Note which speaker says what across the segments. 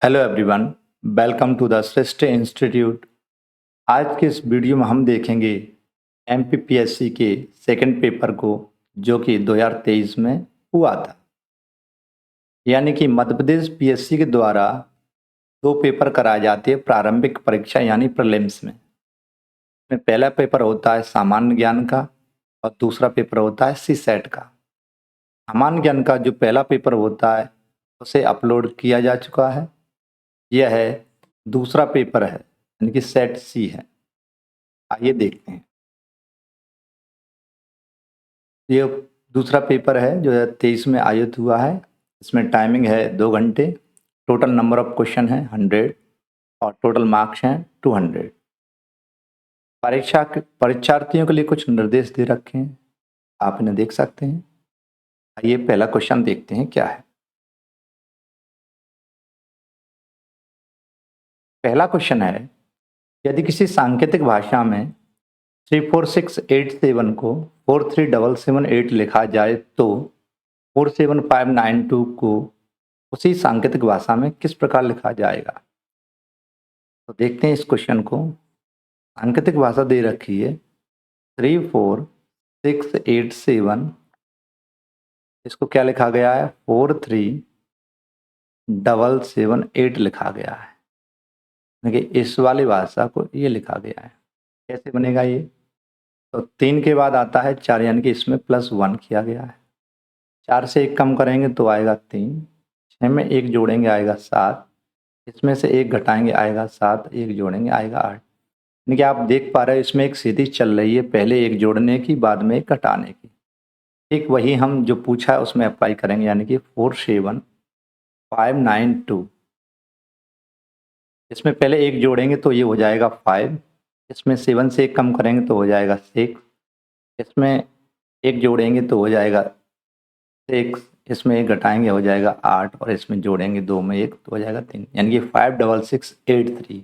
Speaker 1: Hello everyone, welcome to the Shreshtha institute. आज के इस वीडियो में हम देखेंगे एमपीपीएससी के सेकंड पेपर को, जो कि 2023 में हुआ था। यानी कि मध्य प्रदेश पीएससी के द्वारा दो पेपर कराए जाते हैं प्रारंभिक परीक्षा यानी प्रीलिम्स में। पहला पेपर होता है सामान्य ज्ञान का और दूसरा पेपर होता है सी सेट का। सामान्य ज्ञान का जो पहला पेपर होता है उसे अपलोड किया जा चुका है। यह है दूसरा पेपर है, यानी कि सेट सी है। आइए देखते हैं। ये दूसरा पेपर है जो 23 में आयोजित हुआ है। इसमें टाइमिंग है 2 घंटे। टोटल नंबर ऑफ क्वेश्चन है 100 और टोटल मार्क्स हैं 200। परीक्षार्थियों के लिए कुछ निर्देश दे रखे हैं, आप इन्हें देख सकते हैं। आइए पहला क्वेश्चन देखते हैं क्या है। पहला क्वेश्चन है, यदि किसी सांकेतिक भाषा में 34687 को 43778 लिखा जाए तो 47592 को उसी सांकेतिक भाषा में किस प्रकार लिखा जाएगा। तो देखते हैं इस क्वेश्चन को। सांकेतिक भाषा दे रखी है 34687, इसको क्या लिखा गया है 43778 लिखा गया है। देखिए इस वाली भाषा को ये लिखा गया है। कैसे बनेगा ये? तो 3 के बाद आता है 4, यानी कि इसमें +1 किया गया है। 4 से 1 कम करेंगे तो आएगा 3, 6 में 1 जोड़ेंगे आएगा 7, इसमें से 1 घटाएंगे आएगा 7, 1 जोड़ेंगे आएगा 8। यानी कि आप देख पा रहे हैं इसमें एक सीधी चल रही है, पहले 1 जोड़ने की बाद में 1 घटाने की। ठीक वही हम जो पूछा है उसमें अप्लाई करेंगे, यानी कि 47592। इसमें पहले 1 जोड़ेंगे तो ये हो जाएगा 5, इसमें 7 से 1 कम करेंगे तो हो जाएगा 6, इसमें 1 जोड़ेंगे तो हो जाएगा 6, इसमें 1 घटाएंगे हो जाएगा 8 और इसमें जोड़ेंगे 2 में 1 तो हो जाएगा 3, यानी कि 56683।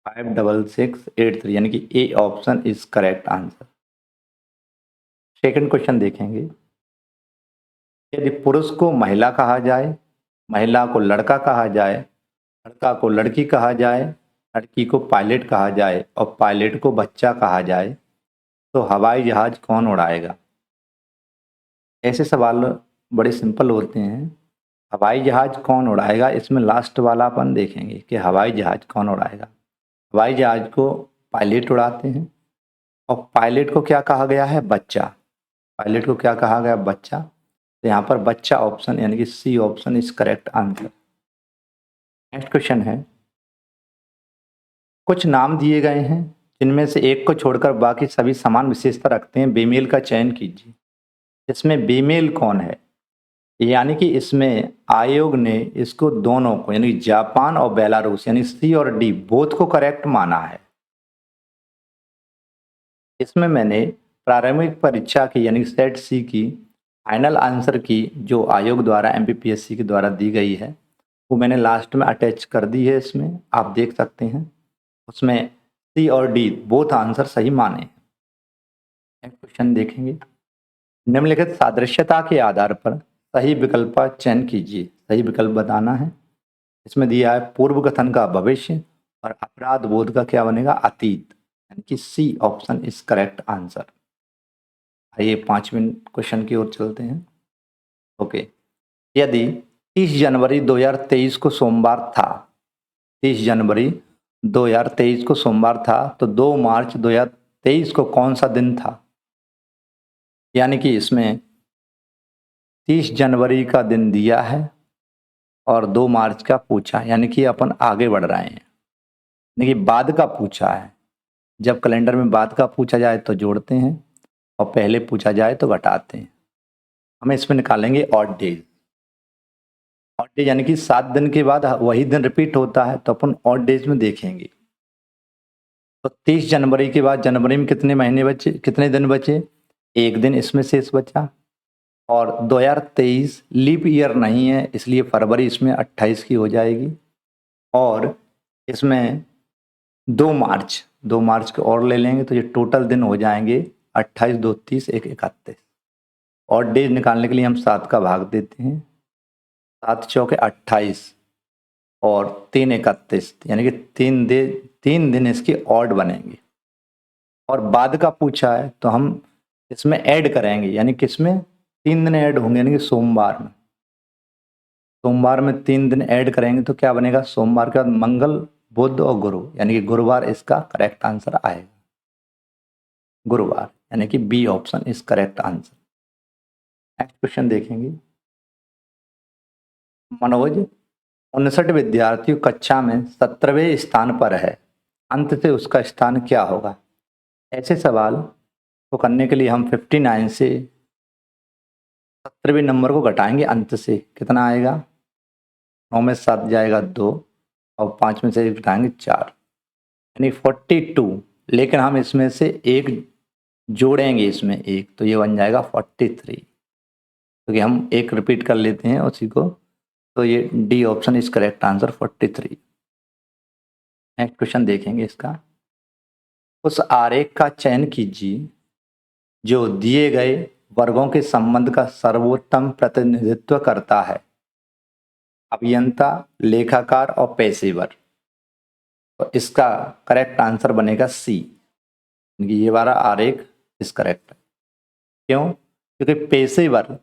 Speaker 1: 56683 यानी कि A option is correct answer. Second question देखेंगे। यदि पुरुष को महिला कहा जाए, महिला को लड़का कहा जाए, लड़का को लड़की कहा जाए, लड़की को पायलट कहा जाए और पायलट को बच्चा कहा जाए तो हवाई जहाज कौन उड़ाएगा? ऐसे सवाल बड़े सिंपल होते हैं। हवाई जहाज कौन उड़ाएगा, इसमें लास्ट वाला अपन देखेंगे कि हवाई जहाज कौन उड़ाएगा। हवाई जहाज को पायलट उड़ाते हैं और पायलट को क्या कहा गया है? बच्चा। पायलट को क्या कहा गया? बच्चा। तो यहाँ पर बच्चा ऑप्शन यानी कि C option is correct answer. Next question है, कुछ नाम दिए गए हैं जिनमें से एक को छोड़कर बाकी सभी समान विशेषता रखते हैं, बीमेल का चयन कीजिए। इसमें बीमेल कौन है? यानी कि इसमें आयोग ने इसको दोनों को, यानी जापान और बेलारूस, यानी सी और डी बोथ को करेक्ट माना है। इसमें मैंने प्रारंभिक परीक्षा की यानी सेट सी की फाइनल आंसर की जो आयोग द्वारा एमपीपीएससी के द्वारा दी गई है वो मैंने लास्ट में अटैच कर दी है। इसमें आप देख सकते हैं, उसमें सी और डी बोथ आंसर सही माने। क्वेश्चन देखेंगे। निम्नलिखित सादृश्यता के आधार पर सही विकल्प का चयन कीजिए। सही विकल्प बताना है। इसमें दिया है पूर्व कथन का भविष्य और अपराध बोध का क्या बनेगा? अतीत, यानी कि C option is correct answer. आइए 5वें क्वेश्चन की ओर चलते हैं। ओके, यदि 30 जनवरी 2023 को सोमवार था, 30 जनवरी 2023 को सोमवार था तो 2 मार्च 2023 को कौन सा दिन था? यानी कि इसमें 30 जनवरी का दिन दिया है और 2 मार्च का पूछा, यानी कि अपन आगे बढ़ रहे हैं। यानी कि बाद का पूछा है। जब कैलेंडर में बाद का पूछा जाए तो जोड़ते हैं और पहले पूछा जाए तो घटाते हैं। हमें इसमें निकालेंगे ऑड डेज। ऑड डेज यानी कि 7 दिन के बाद वही दिन रिपीट होता है तो अपन ऑड डेज में देखेंगे। तो 30 जनवरी के बाद जनवरी में कितने महीने बचे, कितने दिन बचे? 1 दिन इसमें शेष बचा। और 2023 लीप ईयर नहीं है इसलिए फरवरी इसमें 28 की हो जाएगी। और इसमें 2 मार्च के और ले लेंगे तो ये टोटल दिन हो जाएंगे 28, 2, 30, 1, 31। और डेज निकालने के लिए हम 7 का भाग देते हैं। 7 चौके 28, और 3 31 यानी कि 3 दिन इसकी ऑड बनेंगे। और बाद का पूछा है तो हम इसमें ऐड करेंगे, यानी किसमें 3 दिन ऐड होंगे, यानी कि सोमवार में। सोमवार में 3 दिन ऐड करेंगे तो क्या बनेगा, सोमवार के बाद मंगल बुध और गुरु, यानी कि गुरुवार इसका करेक्ट आंसर आएगा। गुरुवार, यानी कि B option is correct answer. Next question देखेंगे। मनोज 59 विद्यार्थियों कक्षा में 17वें स्थान पर है, अंत से उसका स्थान क्या होगा। ऐसे सवाल को करने के लिए हम 59 से 17वें नंबर को घटाएंगे, अंत से कितना आएगा, 9 में 7 जाएगा 2 और 5 में से घटाएंगे 4, यानी 42। लेकिन हम इसमें से एक जोड़ेंगे, इसमें एक, तो ये बन जाएगा 43, क्योंकि हम एक रिपीट कर लेते हैं उसी को, तो ये D option is correct answer 43। Next question देखेंगे इसका। उस आरेख का चयन कीजिए जो दिए गए वर्गों के संबंध का सर्वोत्तम प्रतिनिधित्व करता है, अभियंता, लेखाकार और पेशेवर। तो इसका करेक्ट आंसर बनेगा सी, ये वाला आरेख इस करेक्ट है। क्यों, क्योंकि पेशेवर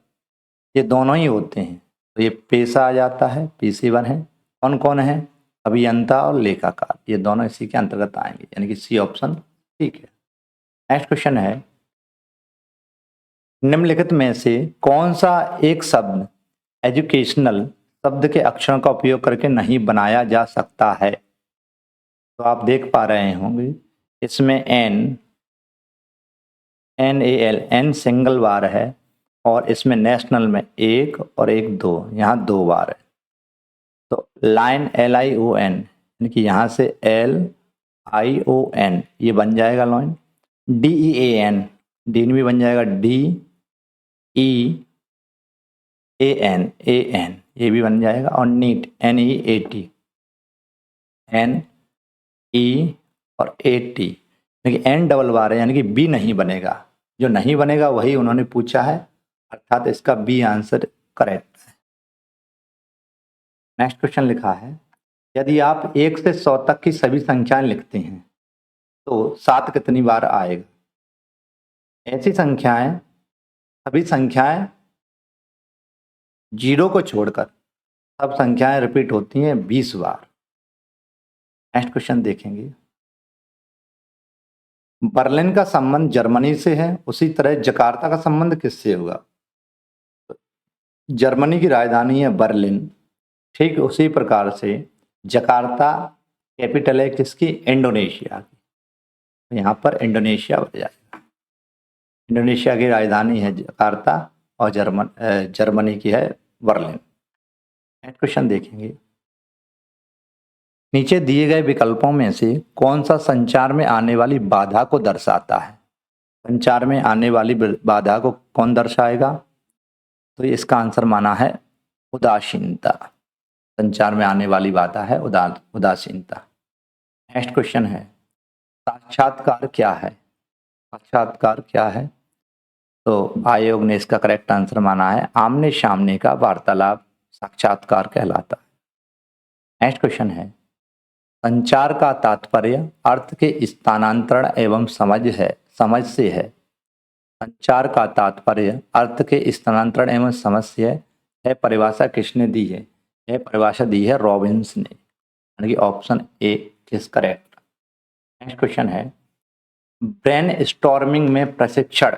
Speaker 1: ये दोनों ही होते हैं, तो ये पेशा आ जाता है, पेशेवर है। कौन कौन है, अभियंता और लेखाकार, ये दोनों इसी के अंतर्गत आएंगे, यानी कि सी ऑप्शन ठीक है। नेक्स्ट क्वेश्चन है, निम्नलिखित में से कौन सा एक शब्द एजुकेशनल शब्द के अक्षरों का उपयोग करके नहीं बनाया जा सकता है। तो आप देख पा रहे होंगे इसमें NAL एन सिंगल बार है, और इसमें नेशनल में 1 और 1 2, यहाँ 2 बार है। तो लाइन LION, यानी कि यहाँ से LION ये बन जाएगा लाइन। DEAN, डीन भी बन जाएगा, DEAN ये भी बन जाएगा। और नीट NEAT, NE और AT, यानी कि N डबल बार है, यानी कि बी नहीं बनेगा। जो नहीं बनेगा वही उन्होंने पूछा है, अर्थात इसका बी आंसर करेक्ट है। नेक्स्ट क्वेश्चन लिखा है, यदि आप 1 से 100 तक की सभी संख्याएं लिखते हैं तो 7 कितनी बार आएगा। ऐसी संख्याएं, सभी संख्याएं जीरो को छोड़कर सब संख्याएं रिपीट होती हैं 20 बार। नेक्स्ट क्वेश्चन देखेंगे। बर्लिन का संबंध जर्मनी से है, उसी तरह जकार्ता का संबंध किससे होगा। जर्मनी की राजधानी है बर्लिन, ठीक उसी प्रकार से जकार्ता कैपिटल है किसकी, इंडोनेशिया की। यहाँ पर इंडोनेशिया बन जाएगा। इंडोनेशिया की राजधानी है जकार्ता और जर्मनी की है बर्लिन। नेक्स्ट क्वेश्चन देखेंगे। नीचे दिए गए विकल्पों में से कौन सा संचार में आने वाली बाधा को दर्शाता है। संचार में आने वाली बाधा को कौन दर्शाएगा, तो इसका आंसर माना है उदासीनता। संचार में आने वाली बाधा है उदासीनता। नेक्स्ट क्वेश्चन है, साक्षात्कार क्या है। साक्षात्कार क्या है, तो आयोग ने इसका करेक्ट आंसर माना है आमने सामने का वार्तालाप साक्षात्कार कहलाता है। नेक्स्ट क्वेश्चन है, संचार का तात्पर्य अर्थ के स्थानांतरण एवं समझ से है। संचार का तात्पर्य अर्थ के स्थानांतरण एवं समझ से है। यह परिभाषा किसने दी है, यह परिभाषा दी है रॉबिन्स ने, यानी कि option A is correct. Next question है, ब्रेन स्टॉर्मिंग में प्रशिक्षण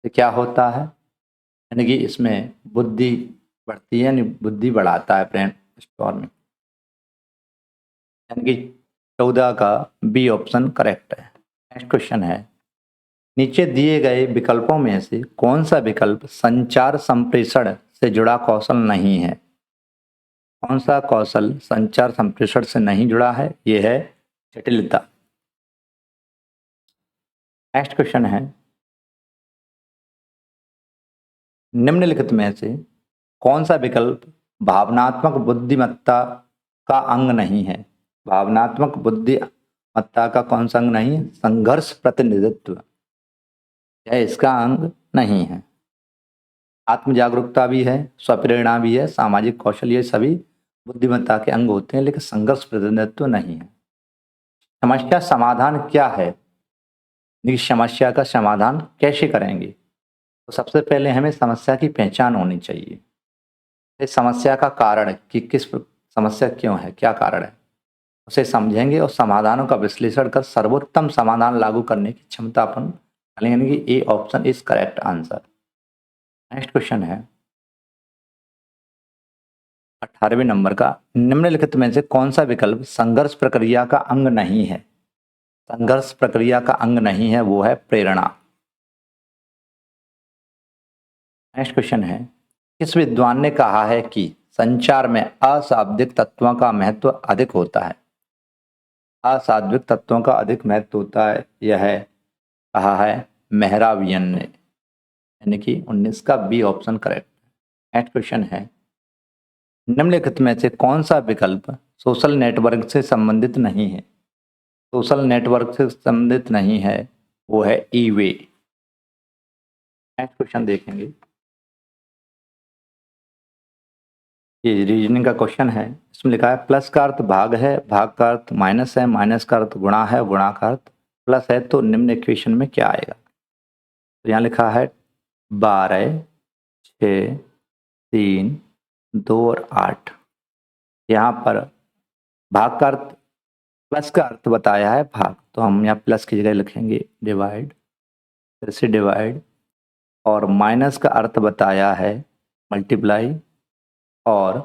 Speaker 1: से क्या होता है, यानी कि इसमें बुद्धि बढ़ती है, यानी बुद्धि बढ़ाता है ब्रेन स्टॉर्मिंग, यानी कि 14 का बी ऑप्शन करेक्ट है। नेक्स्ट क्वेश्चन है, नीचे दिए गए विकल्पों में से कौन सा विकल्प संचार संप्रेषण से जुड़ा कौशल नहीं है। कौन सा कौशल संचार संप्रेषण से नहीं जुड़ा है, यह है जटिलता। नेक्स्ट क्वेश्चन है, निम्नलिखित में से कौन सा विकल्प भावनात्मक बुद्धिमत्ता का अंग नहीं है। भावनात्मक बुद्धिमत्ता का कौन सा अंग नहीं है, संघर्ष प्रतिनिधित्व, यह इसका अंग नहीं है। आत्म जागरूकता भी है, स्वप्रेरणा भी है, सामाजिक कौशल, ये सभी बुद्धिमत्ता के अंग होते हैं, लेकिन संघर्ष प्रतिनिधित्व नहीं है। समस्या समाधान क्या है? देखिए, समस्या का समाधान कैसे करेंगे? तो सबसे पहले हमें समस्या की पहचान होनी चाहिए। इस समस्या का कारण कि समस्या क्यों है, क्या कारण है, उसे समझेंगे और समाधानों का विश्लेषण कर सर्वोत्तम समाधान लागू करने की क्षमता अपन पालेंगे कि A option is correct answer. Next question है 18वें नंबर का, निम्नलिखित में से कौन सा विकल्प संघर्ष प्रक्रिया का अंग नहीं है? संघर्ष प्रक्रिया का अंग नहीं है, वो है प्रेरणा। नेक्स्ट क्वेश्चन है, किस विद्वान ने कहा है कि संचार में अशाब्दिक तत्वों का महत्व अधिक होता है? अशाब्दिक तत्वों का अधिक महत्व होता है, यह है कहा है मेहराबियन ने, यानी कि 19 का B option correct. Next question है, निम्नलिखित में से कौन सा विकल्प सोशल नेटवर्क से संबंधित नहीं है? सोशल नेटवर्क से संबंधित नहीं है, वो है ई वे। नेक्स्ट क्वेश्चन देखेंगे, ये रीजनिंग का क्वेश्चन है। इसमें लिखा है प्लस का अर्थ भाग है, भाग का अर्थ माइनस है, माइनस का अर्थ गुणा है, गुणा का अर्थ प्लस है, तो निम्न इक्वेशन में क्या आएगा? तो यहाँ लिखा है 12, 6, 3, 2 और 8। यहाँ पर भाग का अर्थ, प्लस का अर्थ बताया है भाग, तो हम यहाँ प्लस की जगह लिखेंगे डिवाइड, फिर से डिवाइड, और माइनस का अर्थ बताया है मल्टीप्लाई, और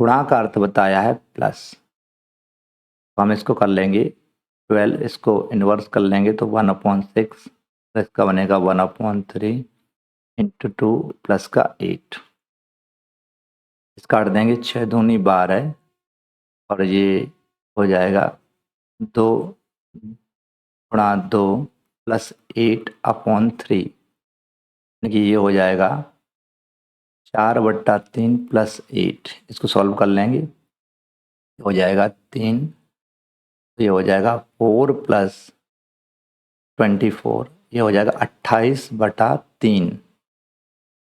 Speaker 1: गुणा का अर्थ बताया है प्लस। तो हम इसको कर लेंगे 12, इसको इन्वर्स कर लेंगे तो 1/6, इसका बनेगा 1/3 इंटू 2 प्लस का 8। इस काट देंगे, 6 दूनी 12, और ये हो जाएगा 2 गुणा 2 प्लस 8/3, यानी कि ये हो जाएगा 4/3 प्लस 8। इसको सॉल्व कर लेंगे, हो जाएगा 3, तो ये हो जाएगा 4 प्लस 24, ये हो जाएगा 28/3।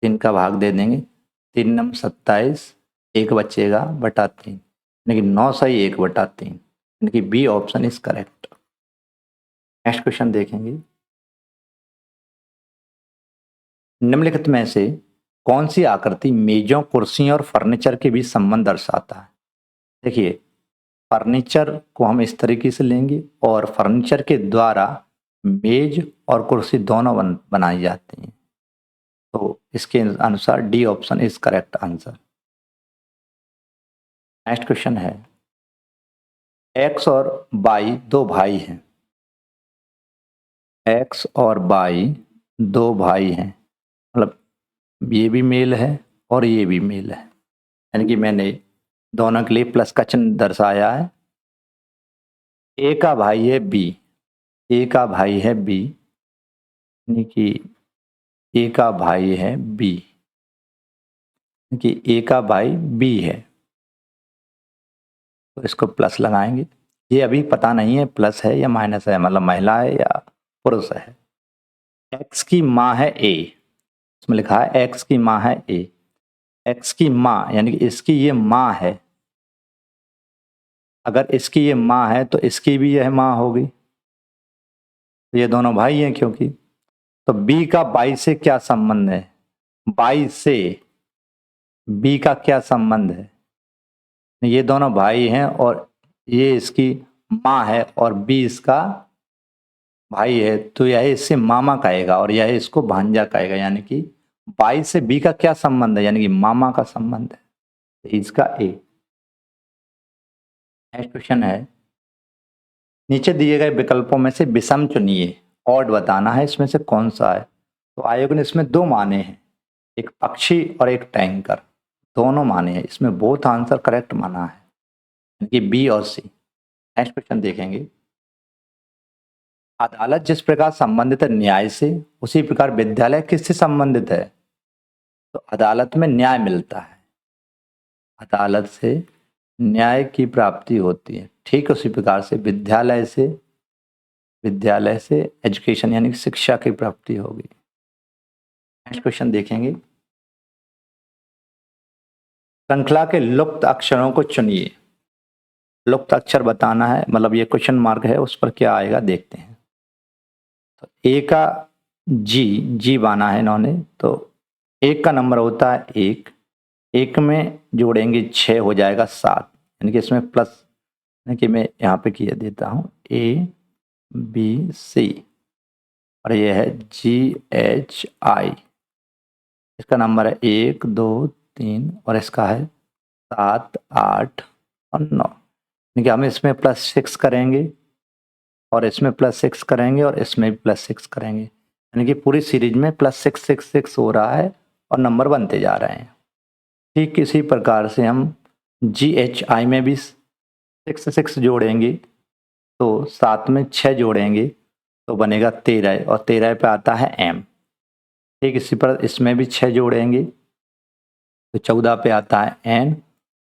Speaker 1: 3 का भाग दे देंगे, 3 नम 27, 1 बचेगा बटा 3, यानी कि 9 सही 1/3, यानी कि B option is correct. Next question देखेंगे, निम्नलिखित में से कौन सी आकृति मेजों, कुर्सियों और फर्नीचर के बीच संबंध दर्शाता है? देखिए, फर्नीचर को हम इस तरीके से लेंगे और फर्नीचर के द्वारा मेज और कुर्सी दोनों बनाई जाती हैं, तो इसके अनुसार D option is correct answer. Next question है, एक्स और वाई दो भाई हैं, एक्स और वाई दो भाई हैं, मतलब ये भी मेल है और ये भी मेल है, यानी कि मैंने दोनों के लिए प्लस का चिन्ह दर्शाया है। ए का भाई है बी, ए का भाई है बी, यानी कि ए का भाई है बी, कि ए का भाई बी है, तो इसको प्लस लगाएंगे। ये अभी पता नहीं है प्लस है या माइनस है, मतलब महिला है या पुरुष है। एक्स की माँ है ए, इसमें लिखा है एक्स की माँ है ए, एक्स की माँ यानी कि इसकी ये माँ है, अगर इसकी ये माँ है तो इसकी भी यह माँ होगी, तो ये दोनों भाई हैं क्योंकि। तो बी का बाई से क्या संबंध है? बाई से बी का क्या संबंध है? ये दोनों भाई हैं और ये इसकी माँ है और बी इसका भाई है, तो यह इससे मामा कहेगा और यह इसको भांजा कहेगा, यानी कि बाई से बी का क्या संबंध है? यानी कि मामा का संबंध है, तो इसका ए। नेक्स्ट क्वेश्चन है, नीचे दिए गए विकल्पों में से विषम चुनिए, ऑड बताना है, इसमें से कौन सा है? तो आयोग ने इसमें दो माने हैं, एक पक्षी और एक टैंकर, दोनों माने हैं, इसमें बोथ आंसर करेक्ट माना है, यानी कि बी और सी। नेक्स्ट क्वेश्चन देखेंगे, अदालत जिस प्रकार संबंधित है न्याय से, उसी प्रकार विद्यालय किससे संबंधित है? तो अदालत में न्याय मिलता है, अदालत से न्याय की प्राप्ति होती है, ठीक उसी प्रकार से विद्यालय से एजुकेशन यानी कि शिक्षा की प्राप्ति होगी। नेक्स्ट क्वेश्चन देखेंगे, श्रृंखला के लुप्त अक्षरों को चुनिए। लुप्त अक्षर बताना है, मतलब ये क्वेश्चन मार्क है, उस पर क्या आएगा देखते हैं। तो ए का जी बाना है इन्होंने, तो एक का नंबर होता है एक, एक में जोड़ेंगे 6 हो जाएगा 7, यानी कि इसमें प्लस, यानी कि मैं यहाँ पे किया देता हूँ ABC, और ये है GHI। इसका नंबर है 1 2 3 और इसका है 7 8 और 9, यानी कि हम इसमें +6 करेंगे और इसमें +6 करेंगे और इसमें भी +6 करेंगे, यानी कि पूरी सीरीज में +6 6 6 हो रहा है और नंबर बनते जा रहे हैं। ठीक इसी प्रकार से हम GHI में भी 6 6 जोड़ेंगे, तो 7 में 6 जोड़ेंगे तो बनेगा 13, और 13 पे आता है M। ठीक इसी पर इसमें भी 6 जोड़ेंगे तो 14 पे आता है N,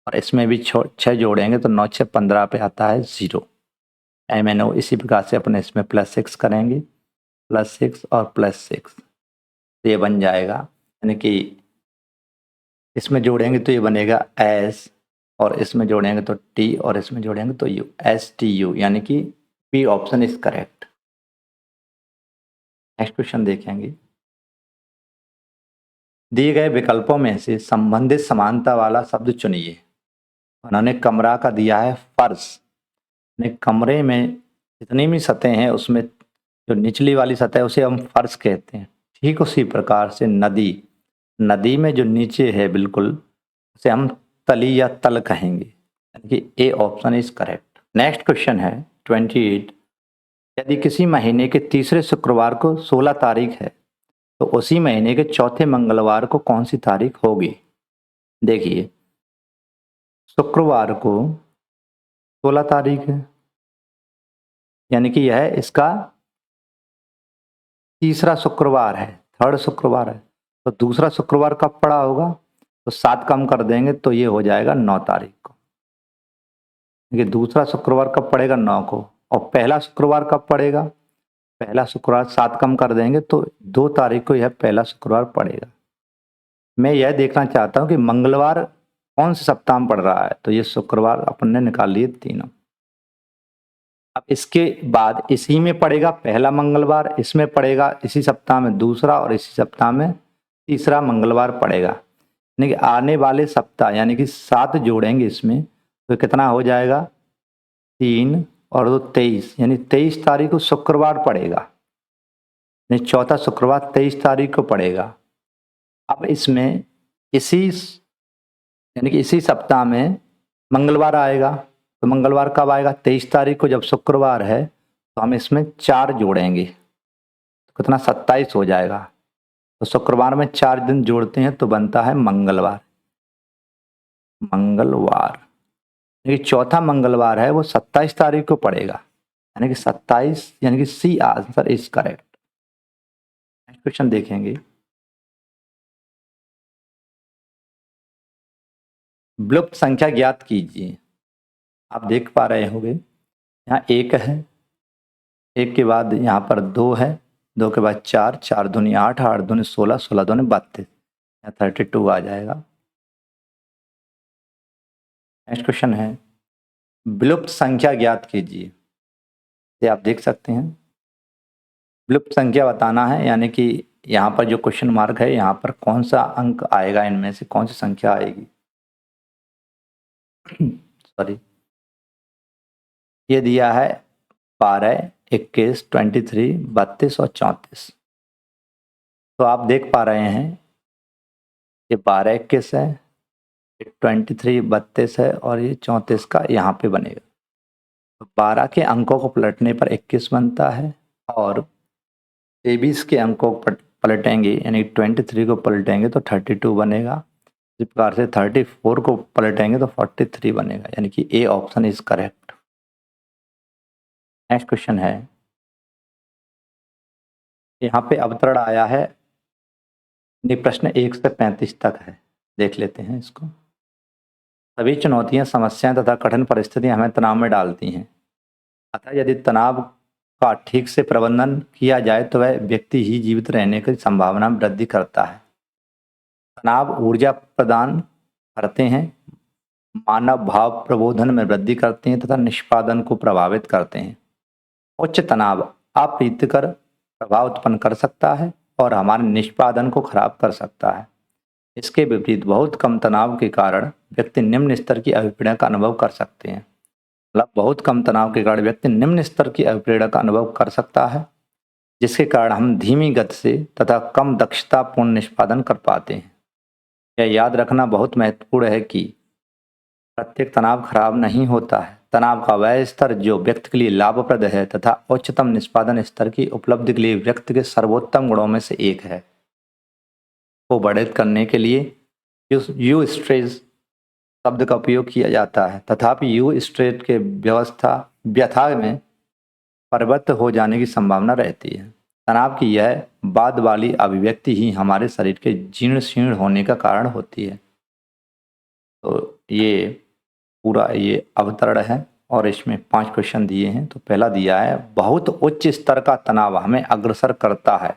Speaker 1: और इसमें भी 6 जोड़ेंगे तो 9 6 15 पे आता है 0 MNO। इसी प्रकार से अपने इसमें +6 करेंगे, +6 और +6, तो ये बन जाएगा, यानी कि इसमें जोड़ेंगे तो ये बनेगा S, और इसमें जोड़ेंगे तो T, और इसमें जोड़ेंगे तो U, STU, यानी कि B option is correct. Next question देखेंगे। दिए गए विकल्पों में से संबंधित समानता वाला शब्द चुनिए। उन्होंने कमरा का दिया है फर्श, कमरे में जितनी भी सतह हैं उसमें जो निचली वाली सतह है उसे हम फर्श कहते हैं। ठीक उसी प्रकार से नदी, नदी में जो नीचे है बिल्कुल उसे हम तली या तल कहेंगे, यानी कि A option is correct. Next question है 28। यदि किसी महीने के तीसरे शुक्रवार को 16 तारीख है तो उसी महीने के चौथे मंगलवार को कौन सी तारीख होगी? देखिए, शुक्रवार को 16 तारीख है, यानी कि यह इसका तीसरा शुक्रवार है, थर्ड शुक्रवार है। तो दूसरा शुक्रवार कब पड़ा होगा? तो 7 कम कर देंगे तो ये हो जाएगा 9 तारीख को। ये दूसरा शुक्रवार कब पड़ेगा? 9 को। और पहला शुक्रवार कब पड़ेगा? पहला शुक्रवार 7 कम कर देंगे तो 2 तारीख को यह पहला शुक्रवार पड़ेगा। मैं यह देखना चाहता हूँ कि मंगलवार कौन से सप्ताह में पड़ रहा है, तो ये शुक्रवार अपन ने निकाल लिए तीनों। अब इसके बाद इसी में पड़ेगा पहला मंगलवार, इसमें पड़ेगा इसी सप्ताह में दूसरा, और इसी सप्ताह में तीसरा मंगलवार पड़ेगा, यानी कि आने वाले सप्ताह, यानी कि 7 जोड़ेंगे इसमें तो कितना हो जाएगा? 3 और 2 23, यानी 23 तारीख को शुक्रवार पड़ेगा, यानी चौथा शुक्रवार 23 तारीख को पड़ेगा। अब इसमें इसी, यानी कि इसी सप्ताह में मंगलवार आएगा, तो मंगलवार कब आएगा? 23 तारीख को, जब शुक्रवार है तो हम इसमें 4 जोड़ेंगे तो कितना? 27 हो जाएगा। तो शुक्रवार में 4 दिन जोड़ते हैं तो बनता है मंगलवार। मंगलवार यानी कि चौथा मंगलवार है वो 27 तारीख को पड़ेगा, यानी कि 27, यानी कि C answer is correct. Next question देखेंगे। विलुप्त संख्या ज्ञात कीजिए। आप देख पा रहे होंगे यहाँ 1 है, 1 के बाद यहाँ पर 2 है, 2 के बाद 4, 4 दूनी 8, 8 दूनी 16, 16 दूनी 32, यहाँ 32 आ जाएगा। नेक्स्ट क्वेश्चन है विलुप्त संख्या ज्ञात कीजिए। ये आप देख सकते हैं, विलुप्त संख्या बताना है, यानी कि यहाँ पर जो क्वेश्चन मार्क है यहाँ पर कौन सा अंक आएगा, इनमें से कौन सी संख्या आएगी। सॉरी, ये दिया है 12, 21, 23, 32 और 34। तो आप देख पा रहे हैं ये 12 21 है, 23 32 है, और ये 34 का यहाँ पे बनेगा। तो 12 के अंकों को पलटने पर 21 बनता है, और 23 के अंकों को पलटेंगे, यानी 23 को पलटेंगे तो 32 बनेगा। इस प्रकार से 34 को पलटेंगे तो 43 बनेगा, यानी कि A option is correct. Next question है, यहाँ पे अवतरण आया है, प्रश्न 1 से 35 तक है, देख लेते हैं इसको। सभी चुनौतियां, समस्याएं तथा कठिन परिस्थितियां हमें तनाव में डालती हैं, अतः यदि तनाव का ठीक से प्रबंधन किया जाए तो वह व्यक्ति ही जीवित रहने की संभावना में वृद्धि करता है। तनाव ऊर्जा प्रदान करते हैं, मानव भाव प्रबोधन में वृद्धि करते हैं तथा निष्पादन को प्रभावित करते हैं। उच्च तनाव अप्रीतिकर प्रभाव उत्पन्न कर सकता है और हमारे निष्पादन को खराब कर सकता है। इसके विपरीत बहुत कम तनाव के कारण व्यक्ति निम्न स्तर की अभिप्रेरणा का अनुभव कर सकते हैं। मतलब बहुत कम तनाव के कारण व्यक्ति निम्न स्तर की अभिप्रेरणा का अनुभव कर सकता है, जिसके कारण हम धीमी गति से तथा कम दक्षतापूर्ण निष्पादन कर पाते हैं। यह याद रखना बहुत महत्वपूर्ण है कि प्रत्येक तनाव खराब नहीं होता है। तनाव का वह स्तर जो व्यक्ति के लिए लाभप्रद है तथा उच्चतम निष्पादन स्तर की उपलब्धि के लिए व्यक्ति के सर्वोत्तम गुणों में से एक है, को वर्णित करने के लिए यू स्ट्रेस शब्द का उपयोग किया जाता है। तथापि यू स्ट्रेस के व्यथा में परिवर्तित हो जाने की संभावना रहती है। तनाव की यह बाद वाली अभिव्यक्ति ही हमारे शरीर के जीर्ण शीर्ण होने का कारण होती है। तो ये पूरा ये अवतरण है और इसमें 5 क्वेश्चन दिए हैं। तो पहला दिया है, बहुत उच्च स्तर का तनाव हमें अग्रसर करता है।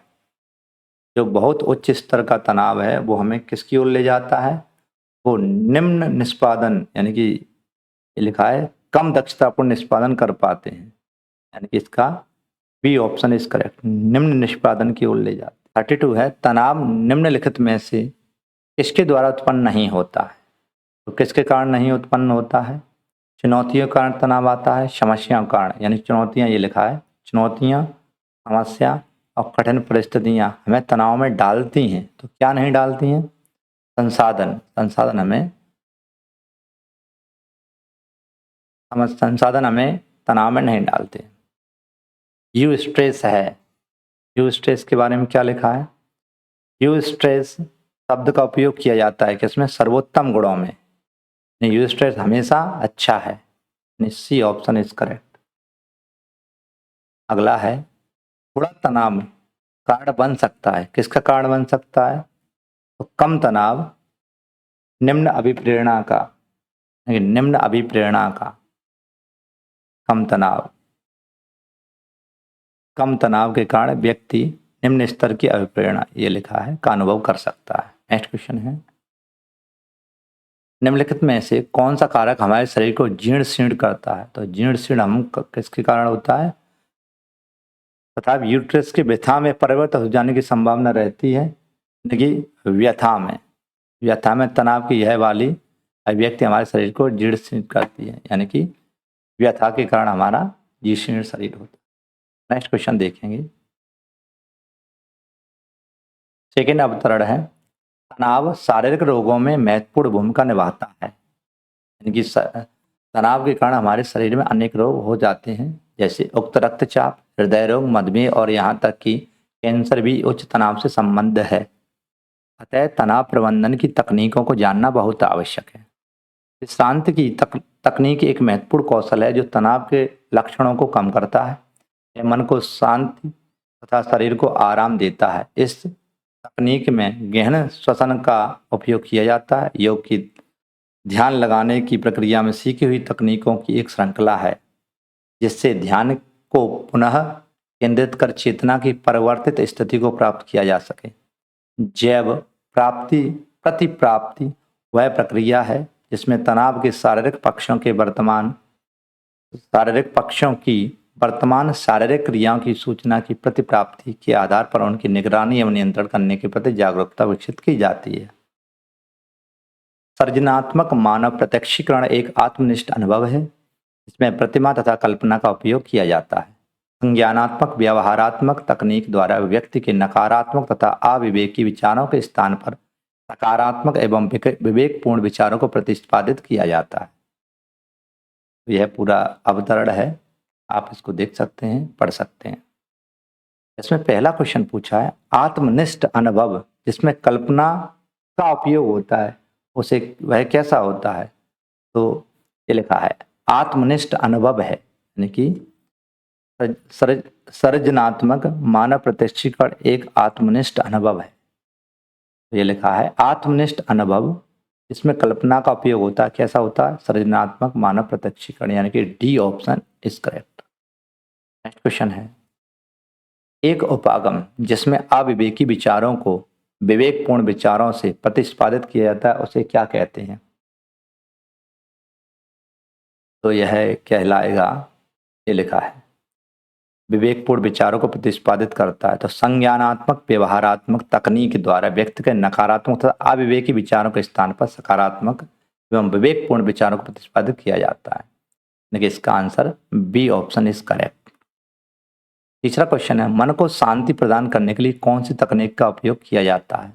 Speaker 1: जो बहुत उच्च स्तर का तनाव है वो हमें किसकी ओर ले जाता है? वो निम्न निष्पादन, यानी कि ये लिखा है कम दक्षतापूर्ण निष्पादन कर पाते हैं, यानी कि इसका बी ऑप्शन इज करेक्ट, निम्न निष्पादन की ओर ले जाता है। 32 है, तनाव निम्नलिखित में से किसके द्वारा उत्पन्न नहीं होता है? तो किसके कारण नहीं उत्पन्न होता है? चुनौतियों के कारण तनाव आता है, समस्याओं के कारण, यानी चुनौतियां, ये लिखा है चुनौतियां, समस्या और कठिन परिस्थितियां हमें तनाव में डालती हैं। तो क्या नहीं डालती हैं? संसाधन हमें तनाव में नहीं डालते। यू स्ट्रेस है, यू स्ट्रेस के बारे में क्या लिखा है? यू स्ट्रेस शब्द का उपयोग किया जाता है किसमें? सर्वोत्तम गुणों में। यू स्ट्रेस हमेशा अच्छा है, सी ऑप्शन इज करेक्ट। अगला है, थोड़ा तनाव कारण बन सकता है, किसका कारण बन सकता है? तो कम तनाव निम्न अभिप्रेरणा का, कम तनाव के कारण व्यक्ति निम्न स्तर की अभिप्रेरणा, ये लिखा है, का अनुभव कर सकता है। नेक्स्ट क्वेश्चन है, निम्नलिखित में से कौन सा कारक हमारे शरीर को जीर्ण शीर्ण करता है? तो जीर्ण शीर्ण हम किसके कारण होता है? तथा यूट्रस की व्यथा में परिवर्तन हो जाने की संभावना रहती है, लेकिन व्यथा में तनाव की यह वाली अभिव्यक्ति हमारे शरीर को जीर्ण शीर्ण करती है, यानी कि व्यथा के कारण हमारा जीर्ण शरीर होता है। नेक्स्ट क्वेश्चन देखेंगे, सेकेंड अवतरण है, तनाव शारीरिक रोगों में महत्वपूर्ण भूमिका निभाता है, यानी कि तनाव के कारण हमारे शरीर में अनेक रोग हो जाते हैं, जैसे उक्त रक्तचाप, हृदय रोग, मधुमेह और यहाँ तक कि कैंसर भी उच्च तनाव से संबंध है। अतः तनाव प्रबंधन की तकनीकों को जानना बहुत आवश्यक है। शांति की तकनीक एक महत्वपूर्ण कौशल है जो तनाव के लक्षणों को कम करता है, यह मन को शांति तथा शरीर को आराम देता है। इस तकनीक में गहन श्वसन का उपयोग किया जाता है। योग की ध्यान लगाने की प्रक्रिया में सीखी हुई तकनीकों की एक श्रृंखला है, जिससे ध्यान को पुनः केंद्रित कर चेतना की परिवर्तित स्थिति को प्राप्त किया जा सके। जैव प्रतिप्राप्ति वह प्रक्रिया है जिसमें तनाव के शारीरिक पक्षों की वर्तमान शारीरिक क्रियाओं की सूचना की प्रतिप्राप्ति के आधार पर उनकी निगरानी एवं नियंत्रण करने के प्रति जागरूकता विकसित की जाती है। सृजनात्मक मानव प्रत्यक्षीकरण एक आत्मनिष्ठ अनुभव है, इसमें प्रतिमा तथा कल्पना का उपयोग किया जाता है। संज्ञानात्मक व्यवहारात्मक तकनीक द्वारा व्यक्ति के नकारात्मक तथा अविवेकी विचारों के स्थान पर सकारात्मक एवं विवेकपूर्ण विचारों को प्रतिपादित किया जाता है। यह पूरा अवतरण है, आप इसको देख सकते हैं, पढ़ सकते हैं। इसमें पहला क्वेश्चन पूछा है, आत्मनिष्ठ अनुभव जिसमें कल्पना का उपयोग होता है उसे वह कैसा होता है? तो ये लिखा है आत्मनिष्ठ अनुभव है, यानी कि सृजनात्मक मानव प्रत्यक्षीकरण एक आत्मनिष्ठ अनुभव है। ये लिखा है आत्मनिष्ठ अनुभव इसमें कल्पना का उपयोग होता है, कैसा होता है? सृजनात्मक मानव प्रत्यक्षीकरण, यानी कि D option is correct. Next question है, एक उपागम जिसमें अविवेकी विचारों को विवेकपूर्ण विचारों से प्रतिस्पादित किया जाता है उसे क्या कहते हैं? तो यह कहलाएगा, ये लिखा है, विवेकपूर्ण विचारों को प्रतिपादित करता है। तो संज्ञानात्मक व्यवहारात्मक तकनीक द्वारा व्यक्ति के नकारात्मक तथा अविवेकी विचारों के स्थान पर सकारात्मक एवं विवेकपूर्ण विचारों को प्रतिपादित किया जाता है। देखिए इसका answer B option is correct. तीसरा क्वेश्चन है, मन को शांति प्रदान करने के लिए कौन सी तकनीक का उपयोग किया जाता है?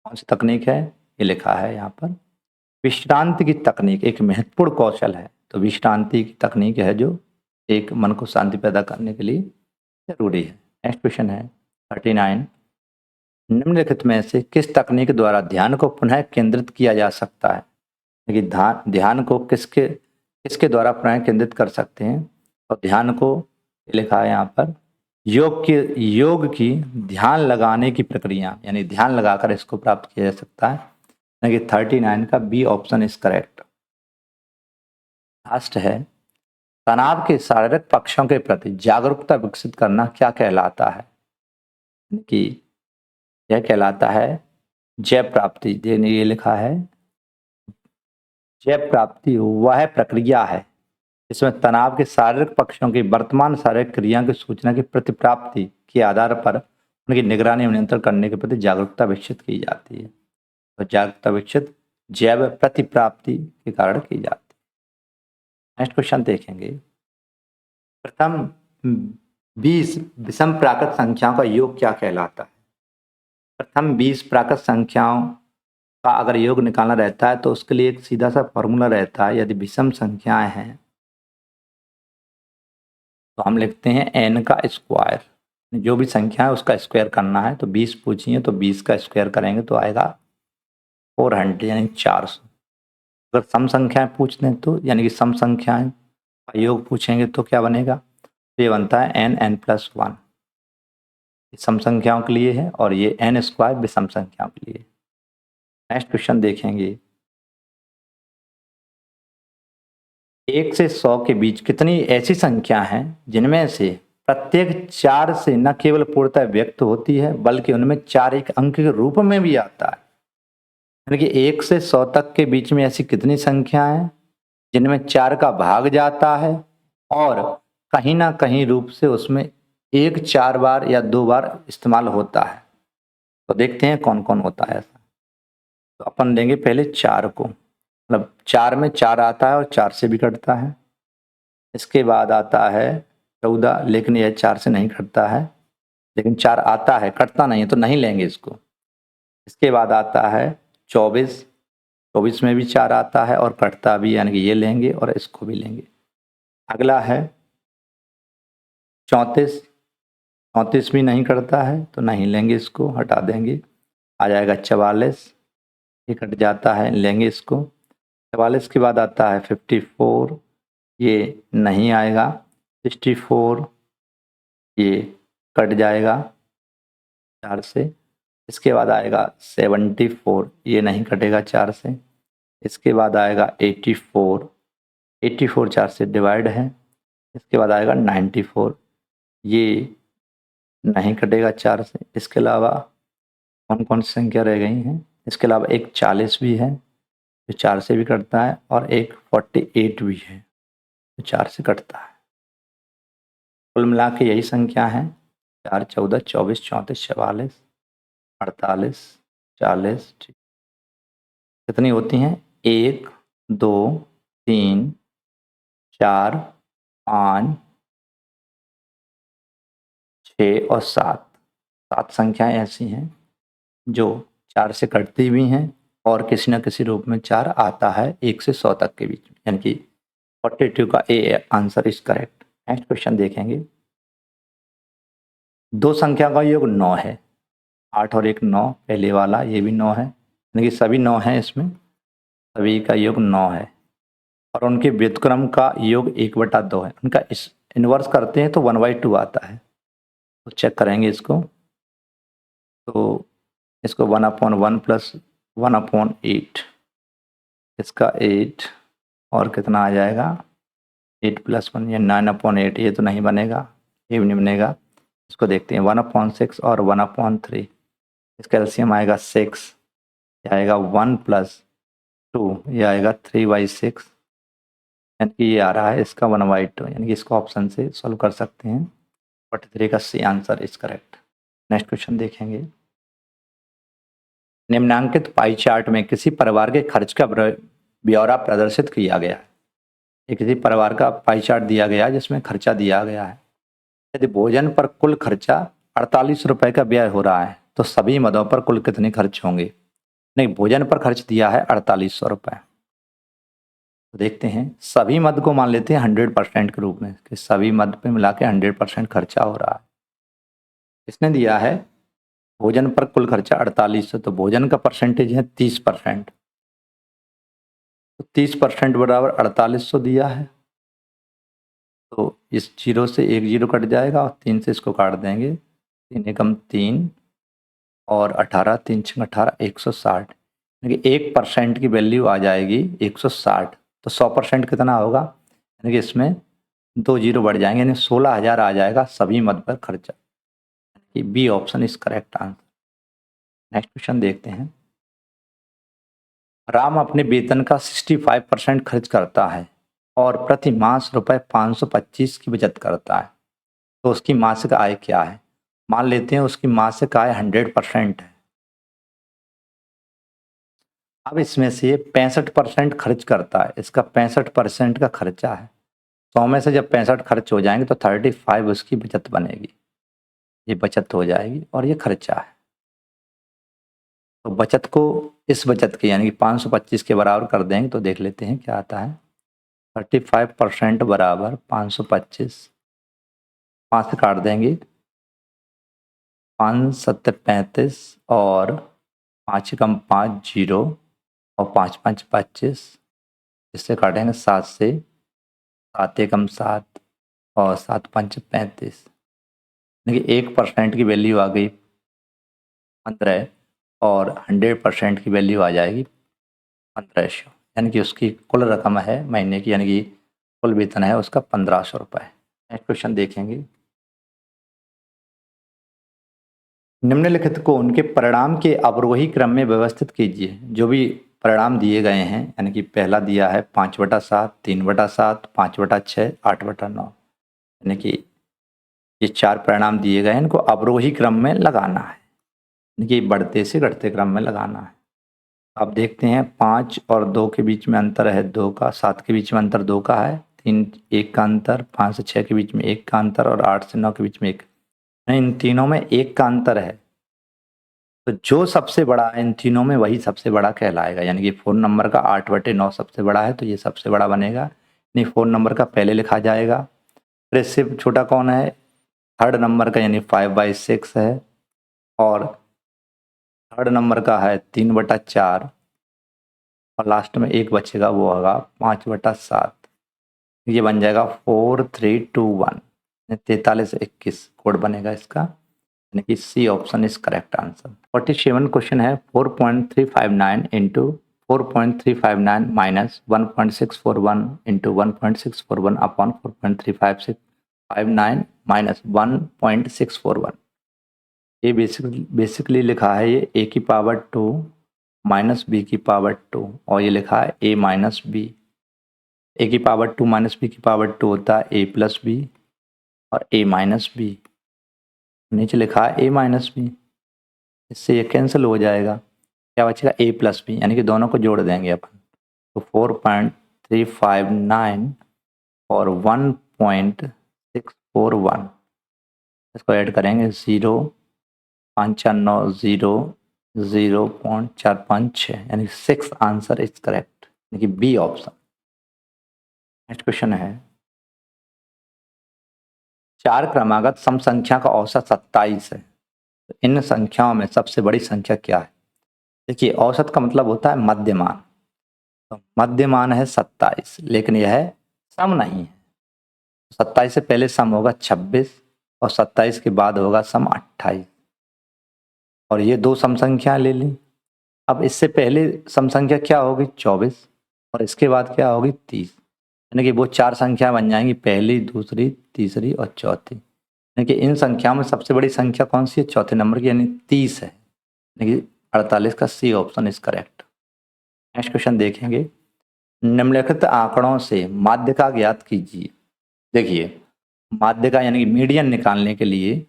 Speaker 1: कौन सी तकनीक है? ये लिखा है यहाँ पर, विश्रांति की तकनीक एक महत्वपूर्ण कौशल है। तो विश्रांति की तकनीक है जो एक मन को शांति पैदा करने के लिए जरूरी है। नेक्स्ट क्वेश्चन है 39, निम्नलिखित में से किस तकनीक द्वारा ध्यान को पुनः केंद्रित किया जा सकता है? देखिए ध्यान को किसके किसके द्वारा पुनः केंद्रित कर सकते हैं? और ध्यान को लिखा है यहाँ पर, योग की ध्यान लगाने की प्रक्रिया, यानी ध्यान लगाकर इसको प्राप्त किया जा सकता है। यानी कि 39 का B option is correct. Last है, तनाव के शारीरिक पक्षों के प्रति जागरूकता विकसित करना क्या कहलाता है? कि यह कहलाता है जय प्राप्ति। ये लिखा है, जय प्राप्ति वह प्रक्रिया है इसमें तनाव के शारीरिक पक्षों की वर्तमान शारीरिक क्रिया की सूचना की प्रतिप्राप्ति के आधार पर उनकी निगरानी और नियंत्रण करने के प्रति जागरूकता विकसित की जाती है। तो जागरूकता विकसित जैव प्रतिप्राप्ति के कारण की जाती है। नेक्स्ट क्वेश्चन देखेंगे, प्रथम 20 विषम प्राकृत संख्याओं का योग क्या कहलाता है? प्रथम 20 प्राकृत संख्याओं का अगर योग निकालना रहता है तो उसके लिए एक सीधा सा फॉर्मूला रहता है। यदि विषम संख्याएं हैं तो हम लिखते हैं n का स्क्वायर, जो भी संख्या है उसका स्क्वायर करना है। तो 20 पूछिए तो 20 का स्क्वायर करेंगे तो आएगा 400 यानी 400। अगर सम संख्याएं पूछ दें तो यानी कि सम संख्याएं का योग पूछेंगे तो क्या बनेगा? तो ये बनता है n+1, सम संख्याओं के लिए है, और ये n स्क्वायर विषम संख्याओं के लिए। नेक्स्ट क्वेश्चन देखेंगे, 1 से 100 के बीच कितनी ऐसी संख्या हैं जिनमें से प्रत्येक 4 से न केवल पूर्णतः व्यक्त होती है बल्कि उनमें 4 एक अंक के रूप में भी आता है? यानी कि 1 से 100 तक के बीच में ऐसी कितनी संख्या हैं जिनमें 4 का भाग जाता है और कहीं ना कहीं रूप से उसमें 1 4 बार या 2 बार इस्तेमाल होता है? तो देखते हैं कौन कौन होता है ऐसा। तो अपन लेंगे पहले 4 को, मतलब 4 में 4 आता है और 4 से भी कटता है। इसके बाद आता है 14, लेकिन यह 4 से नहीं कटता है, लेकिन 4 आता है, कटता नहीं है तो नहीं लेंगे इसको। इसके बाद आता है 24, 24 में भी 4 आता है और कटता भी, यानी कि ये लेंगे और इसको भी लेंगे। अगला है 34, 34 भी नहीं कटता है तो नहीं लेंगे, इसको हटा देंगे। आ जाएगा 44, ये कट जाता है, लेंगे इसको। 44 के बाद आता है 54, ये नहीं आएगा। 64 ये कट जाएगा 4 से। इसके बाद आएगा 74, ये नहीं कटेगा 4 से। इसके बाद आएगा 84, 84 4 से डिवाइड है। इसके बाद आएगा 94, ये नहीं कटेगा 4 से। इसके अलावा कौन कौन सी संख्या रह गई हैं? इसके अलावा एक 40 भी है जो 4 से भी कटता है, और एक 48 भी है जो 4 से कटता है। कुल मिला के यही संख्या है, 4 14 24 34 44 48 40। कितनी होती हैं? 1 2 3 4 5 6 और 7। 7 संख्याएं ऐसी हैं जो 4 से कटती भी हैं और किसी न किसी रूप में 4 आता है 1 से 100 तक के बीच में, यानी कि 42 का A answer is correct. Next question देखेंगे, 2 संख्या का योग 9 है, 8 और 1 9, पहले वाला ये भी 9 है, यानी कि सभी 9 हैं, इसमें सभी का योग 9 है, और उनके व्युत्क्रम का योग 1/2 है। उनका इस इन्वर्स करते हैं तो 1/2 आता है। तो चेक करेंगे इसको, तो इसको 1/1 प्लस 1/8, इसका 8 और कितना आ जाएगा 8 + 1, ये 9/8, ये तो नहीं बनेगा, ये भी नहीं बनेगा। इसको देखते हैं 1/6 और 1/3, इसका एलसीएम आएगा 6, ये आएगा 1 + 2, ये आएगा 3/6, यानी कि ये आ रहा है इसका 1/2, यानी कि इसको ऑप्शन से सॉल्व कर सकते हैं। 43 का C answer is correct. Next question देखेंगे। निम्नांकित पाई चार्ट में किसी परिवार के खर्च का ब्यौरा प्रदर्शित किया गया है। ये किसी परिवार का पाई चार्ट दिया गया है जिसमें खर्चा दिया गया है। यदि भोजन पर कुल खर्चा 48 रुपए का व्यय हो रहा है तो सभी मदों पर कुल कितने खर्च होंगे। नहीं, भोजन पर खर्च दिया है 4800 रुपए। तो देखते हैं, सभी मद को मान लेते हैं 100% के रूप में कि सभी मद पे मिला के 100% खर्चा हो रहा है। इसने दिया है भोजन पर कुल खर्चा 4800, तो भोजन का परसेंटेज है 30%। तो 30% बराबर 4800 दिया है। तो इस जीरो से एक जीरो कट जाएगा और 3 से इसको काट देंगे। 3 एकम 3 और 18, 3 छंग 18, 160। यानी कि 1% की वैल्यू आ जाएगी 160। तो 100% कितना होगा, यानी कि इसमें 2 जीरो बढ़ जाएंगे, यानी 16,000 आ जाएगा सभी मद पर खर्चा। कि B option is correct answer. Next question देखते हैं। राम अपने वेतन का 65% खर्च करता है और प्रति मास रुपए 525 की बचत करता है, तो उसकी मासिक आय क्या है। मान लेते हैं उसकी मासिक आय 100% है। अब इसमें से 65% खर्च करता है, इसका 65% का खर्चा है। 100 में से जब 65 खर्च हो जाएंगे तो 35 उसकी बचत बनेगी। ये बचत हो जाएगी और ये खर्चा है। तो बचत को इस बचत के यानी कि 525 के बराबर कर देंगे तो देख लेते हैं क्या आता है। 35% बराबर 525, 5 से काट देंगे, 5 सत्तर 35 और 5 कम 5 जीरो और 5 5 25, इससे काटेंगे 7 से, 7 एकम 7 और 7 पंच 35। यानी कि 1% की वैल्यू आ गई 15 और 100% की वैल्यू आ जाएगी 1500। यानी कि उसकी कुल रकम है महीने की, यानी कि कुल वेतन है उसका 1500 रुपये। नेक्स्ट क्वेश्चन देखेंगे। निम्नलिखित को उनके परिणाम के अवरोही क्रम में व्यवस्थित कीजिए। जो भी परिणाम दिए गए हैं, यानी कि पहला दिया है 5/7, 3/7, 5/6, 8/9, यानी कि ये 4 परिणाम दिए गए हैं, इनको अवरोही क्रम में लगाना है, यानी कि बढ़ते से घटते क्रम में लगाना है। आप देखते हैं 5 और 2 के बीच में अंतर है 2 का, 7 के बीच में अंतर 2 का है, 3 1 का अंतर, 5 से 6 के बीच में 1 का अंतर और 8 से 9 के बीच में 1। इन तीनों में 1 का अंतर है, तो जो सबसे बड़ा है इन तीनों में वही सबसे बड़ा कहलाएगा। यानी कि 4 नंबर का 8/9 सबसे बड़ा है तो ये सबसे बड़ा बनेगा, नहीं 4 नंबर का पहले लिखा जाएगा। फिर इससे छोटा कौन है, 3rd नंबर का यानी 5/6 है, और 3rd नंबर का है 3/4, और लास्ट में एक बचेगा वो होगा 5/7। ये बन जाएगा 4321, 4321 कोड बनेगा इसका, यानी कि C option is correct answer. 47 question है 4.359 into 4.359 minus 1.641 into 1.641 upon 4.359 minus 1.641। ये बेसिकली लिखा है ये a की पावर 2 माइनस बी की पावर 2, और ये लिखा है a माइनस बी। a की पावर 2 माइनस बी की पावर 2 होता है a प्लस बी और a माइनस बी। नीचे लिखा है a माइनस बी, इससे ये कैंसिल हो जाएगा, क्या बचेगा a प्लस बी, यानी कि दोनों को जोड़ देंगे अपन। तो 4.359 और 1.641 इसको ऐड करेंगे 0 5 4 9 0 0.456, यानी 6 आंसर इज करेक्ट, यानी कि बी ऑप्शन। नेक्स्ट क्वेश्चन है 4 क्रमागत सम संख्या का औसत 27 है, तो इन संख्याओं में सबसे बड़ी संख्या क्या है। देखिए औसत का मतलब होता है मध्यमान, तो मध्यमान है 27, लेकिन यह सम नहीं है। 27 से पहले सम होगा 26 और 27 के बाद होगा सम 28, और ये दो सम संख्या ले ली। अब इससे पहले सम संख्या क्या होगी 24, और इसके बाद क्या होगी 30, यानी कि वो 4 संख्या बन जाएंगी, पहली दूसरी तीसरी और चौथी। यानी कि इन संख्याओं में सबसे बड़ी संख्या कौन सी है, चौथे नंबर की, यानी 30 है, यानी कि 48 का C option is correct. Next question देखेंगे। निम्नलिखित आंकड़ों से माध्यिका ज्ञात कीजिए। देखिए, माध्यिका यानी कि मीडियन निकालने के लिए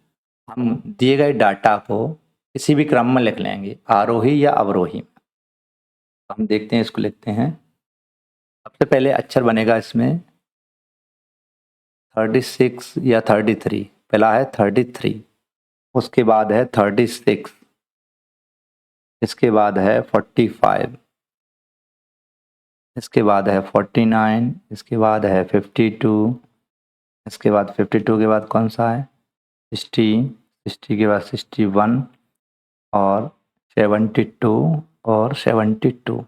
Speaker 1: हम दिए गए डाटा को किसी भी क्रम में लिख लेंगे, आरोही या अवरोही। हम देखते हैं, इसको लिखते हैं। सबसे पहले अक्षर बनेगा इसमें 36 या 33। पहला है 33, उसके बाद है 36, इसके बाद है 45, इसके बाद है 49, इसके बाद है 52, इसके बाद 52 के बाद कौन सा है 60, 60 के बाद 61 और 72 और 72।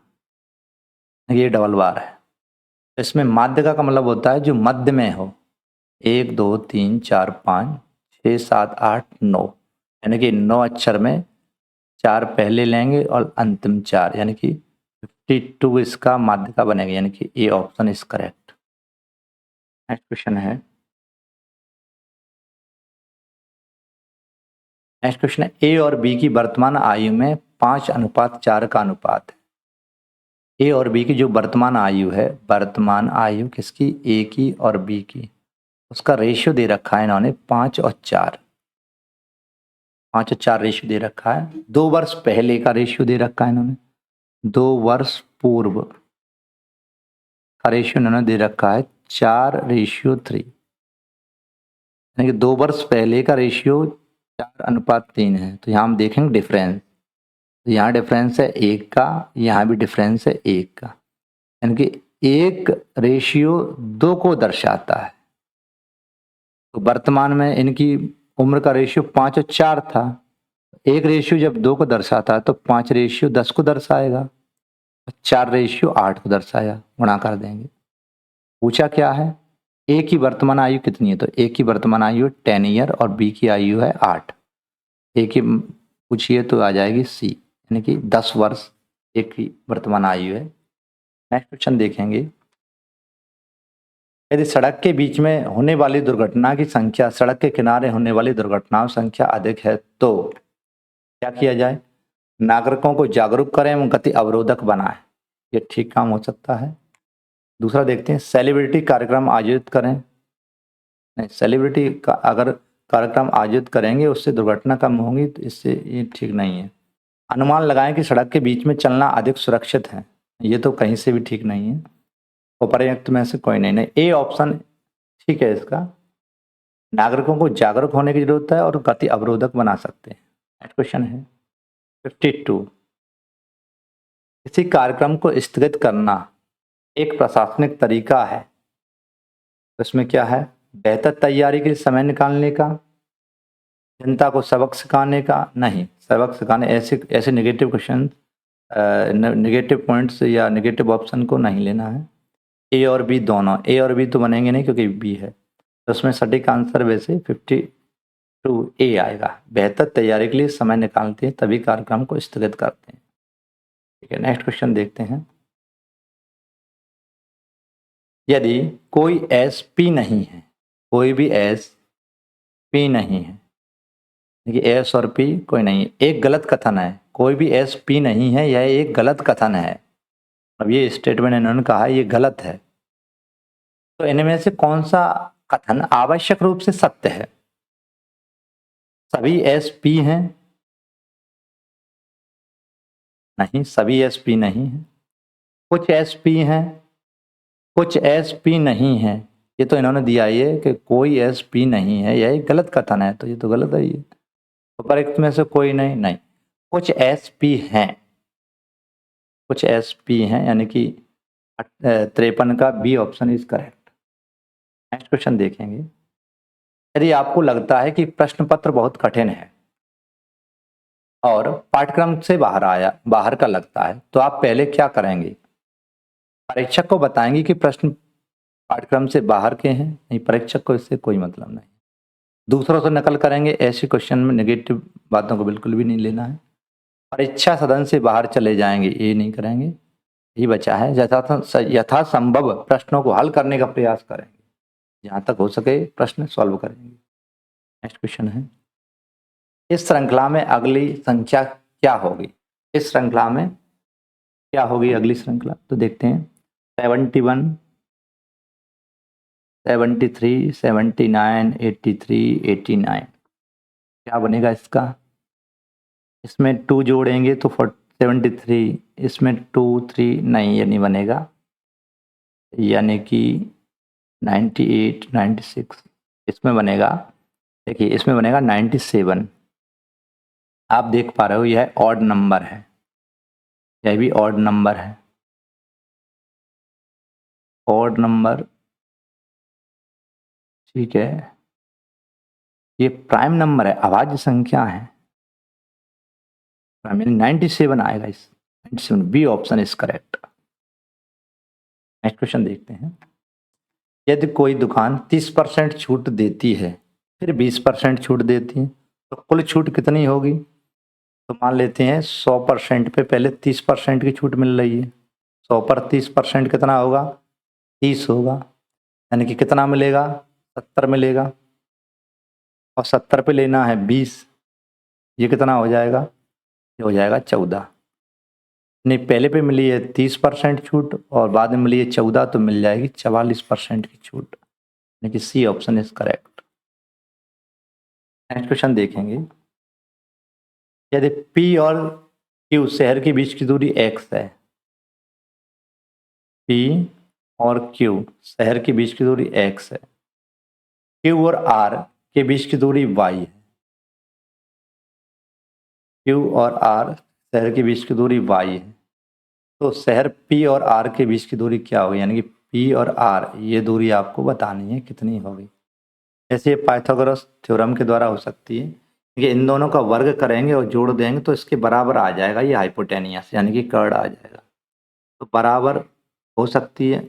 Speaker 1: ये डबल बार है। इसमें माध्यिका का मतलब होता है जो मध्य में हो। 1 2 3 4 5 6 7 8 9, यानी कि 9 अक्षर में 4 पहले लेंगे और अंतिम 4, यानी कि 52 इसका माध्यिका बनेगा, यानी कि A option is correct. Next question है, नेक्स्ट क्वेश्चन है ए और बी की वर्तमान आयु में 5:4 का अनुपात है। ए और बी की जो वर्तमान आयु है, वर्तमान आयु किसकी, ए की और बी की, उसका रेशियो दे रखा है इन्होंने 5 और 4। 5 और 4 रेशियो दे रखा है। 2 वर्ष पहले का रेशियो दे रखा है इन्होंने, 2 वर्ष पूर्व का रेशियो इन्होंने दे रखा है 4:3, यानी कि 2 वर्ष पहले का रेशियो 4:3 है। तो यहाँ हम देखेंगे डिफरेंस, तो यहाँ डिफरेंस है 1 का, यहाँ भी डिफरेंस है 1 का, यानी कि 1:2 को दर्शाता है। तो वर्तमान में इनकी उम्र का रेशियो 5 और 4 था। 1 जब 2 को दर्शाता है तो 5:10 को दर्शाएगा, 4:8 को दर्शाया, गुणा कर देंगे। पूछा क्या है, ए की वर्तमान आयु कितनी है, तो ए की वर्तमान आयु 10 ईयर और बी की आयु है 8। ए की पूछिए तो आ जाएगी सी, यानी कि 10 वर्ष एक की वर्तमान आयु है। नेक्स्ट क्वेश्चन देखेंगे, यदि सड़क के बीच में होने वाली दुर्घटना की संख्या सड़क के किनारे होने वाली दुर्घटनाओं की संख्या अधिक है तो क्या किया जाए। नागरिकों को जागरूक करें एवं गति अवरोधक बनाएं, ये ठीक काम हो सकता है। दूसरा देखते हैं, सेलिब्रिटी कार्यक्रम आयोजित करें। नहीं, सेलिब्रिटी का अगर कार्यक्रम आयोजित करेंगे उससे दुर्घटना कम होगी, तो इससे ये ठीक नहीं है। अनुमान लगाएं कि सड़क के बीच में चलना अधिक सुरक्षित है, ये तो कहीं से भी ठीक नहीं है। उपर्युक्त में से कोई नहीं, ए ऑप्शन ठीक है इसका। नागरिकों को जागरूक होने की जरूरत है और गति अवरोधक बना सकते हैं। नेक्स्ट क्वेश्चन है 52, किसी कार्यक्रम को स्थगित करना एक प्रशासनिक तरीका है, तो इसमें क्या है, बेहतर तैयारी के लिए समय निकालने का, जनता को सबक सिखाने का, नहीं सबक सिखाने, ऐसे नेगेटिव क्वेश्चन, नेगेटिव पॉइंट्स या नेगेटिव ऑप्शन को नहीं लेना है। ए और बी दोनों, ए और बी तो बनेंगे नहीं क्योंकि बी है, तो उसमें सटीक आंसर वैसे 52 ए आएगा। बेहतर तैयारी के लिए समय निकालते हैं तभी कार्यक्रम को स्थगित करते हैं। ठीक है, नेक्स्ट क्वेश्चन देखते हैं, यदि कोई एस पी नहीं है, कोई भी एस पी नहीं है, देखिए एस और पी कोई नहीं है, एक गलत कथन है, कोई भी एस पी नहीं है, यह एक गलत कथन है। अब ये स्टेटमेंट इन्होंने कहा ये गलत है, तो इनमें से कौन सा कथन आवश्यक रूप से सत्य है। सभी एस पी हैं, नहीं सभी एस पी नहीं है, कुछ एस पी हैं, कुछ एस पी नहीं है, ये तो इन्होंने दिया ये कि कोई एस पी नहीं है, यह एक गलत कथन है, तो ये तो गलत है। ये उपर्युक्त में से कोई नहीं, नहीं कुछ एस पी हैं, कुछ एस पी हैं, यानी कि 53 का B option is correct. Next question देखेंगे, यदि आपको लगता है कि प्रश्न पत्र बहुत कठिन है और पाठ्यक्रम से बाहर का लगता है, तो आप पहले क्या करेंगे, परीक्षक को बताएंगे कि प्रश्न पाठ्यक्रम से बाहर के हैं, नहीं परीक्षक को इससे कोई मतलब नहीं। दूसरों से नकल करेंगे, ऐसे क्वेश्चन में नेगेटिव बातों को बिल्कुल भी नहीं लेना है। परीक्षा सदन से बाहर चले जाएंगे, ये नहीं करेंगे, यही बचा है। यथासंभव प्रश्नों को हल करने का प्रयास करेंगे, जहाँ तक हो सके प्रश्न सॉल्व करेंगे। नेक्स्ट क्वेश्चन है, इस श्रृंखला में अगली संख्या क्या होगी, इस श्रृंखला में क्या होगी अगली श्रृंखला, तो देखते हैं 71, 73, 79, 83, 89। क्या बनेगा इसका? इसमें 2 जोड़ेंगे तो 73, इसमें 2, 3 नहीं, ये नहीं बनेगा, यानी कि 98, 96 इसमें बनेगा। देखिए इसमें बनेगा 97। आप देख पा रहे हो यह ऑड नंबर है, यह भी ऑड नंबर है। ऑड नंबर, ठीक है, ये प्राइम नंबर है, अभाज्य संख्या है, प्राइम यानी 97 आएगा। इस 97 B option is correct. Next question देखते हैं। यदि कोई दुकान 30% छूट देती है फिर 20% छूट देती है तो कुल छूट कितनी होगी? तो मान लेते हैं 100% पे पहले 30% की छूट मिल रही है। 100 पर 30% कितना होगा? 30 होगा, यानी कि कितना मिलेगा? 70 मिलेगा। और 70 पे लेना है 20, ये कितना हो जाएगा? ये हो जाएगा 14। नहीं, पहले पे मिली है 30% छूट और बाद में मिली है 14, तो मिल जाएगी 44% की छूट, यानी कि C option is correct. Next question देखेंगे। यदि P और Q शहर के बीच की दूरी x है, P और Q शहर के बीच की दूरी x है, Q और R के बीच की दूरी y है, Q और R शहर के बीच की दूरी y है, तो शहर P और R के बीच की दूरी क्या होगी? यानी कि P और R ये दूरी आपको बतानी है कितनी होगी। ऐसे ये पाइथागोरस थ्योरम के द्वारा हो सकती है कि इन दोनों का वर्ग करेंगे और जोड़ देंगे तो इसके बराबर आ जाएगा, ये हाइपोटेनियस यानी कि कर्ड आ जाएगा। तो बराबर हो सकती है,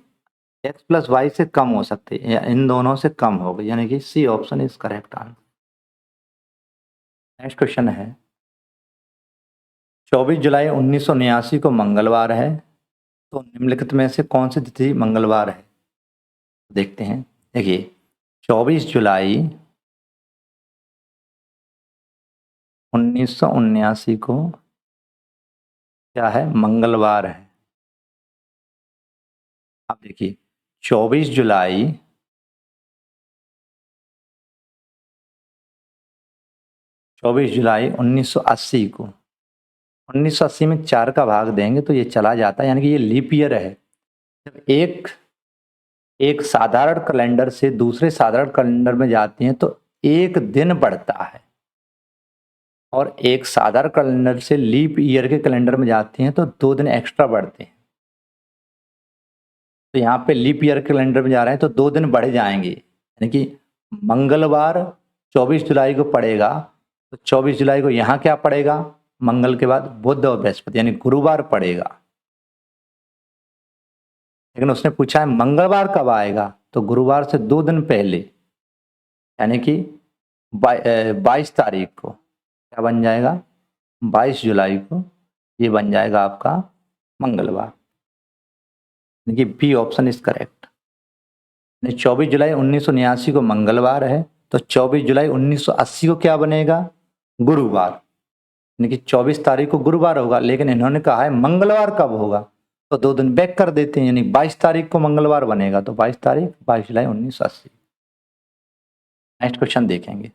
Speaker 1: x प्लस वाई से कम हो सकती है, या इन दोनों से कम होगी, यानी कि C option is correct answer. Next question है। 24 जुलाई 1979 को मंगलवार है, तो निम्नलिखित में से कौन सी तिथि मंगलवार है? देखते हैं। देखिए 24 जुलाई 1979 को क्या है? मंगलवार है। आप देखिए 24 जुलाई 1980 को, 1980 में 4 का भाग देंगे तो ये चला जाता है, यानी कि ये लीप ईयर है। जब एक साधारण कैलेंडर से दूसरे साधारण कैलेंडर में जाती हैं तो एक दिन बढ़ता है, और एक साधारण कैलेंडर से लीप ईयर के कैलेंडर में जाती हैं तो 2 दिन एक्स्ट्रा बढ़ते हैं। तो यहाँ पे लीप ईयर कैलेंडर में जा रहे हैं तो 2 दिन बढ़ जाएंगे, यानी कि मंगलवार 24 जुलाई को पड़ेगा, तो 24 जुलाई को यहाँ क्या पड़ेगा? मंगल के बाद बुध और बृहस्पति, यानी गुरुवार पड़ेगा। लेकिन उसने पूछा है मंगलवार कब आएगा, तो गुरुवार से 2 दिन पहले, यानी कि 22 तारीख को क्या बन जाएगा? 22 जुलाई को ये बन जाएगा आपका मंगलवार, यानी कि बी ऑप्शन इज करेक्ट। 24 जुलाई 1979 को मंगलवार है, तो 24 जुलाई 1980 को क्या बनेगा? गुरुवार, यानी कि 24 तारीख को गुरुवार होगा, लेकिन इन्होंने कहा है मंगलवार कब होगा, तो 2 दिन बैक कर देते हैं, यानी 22 तारीख को मंगलवार बनेगा, तो 22 तारीख 22 जुलाई 1980। नेक्स्ट क्वेश्चन देखेंगे।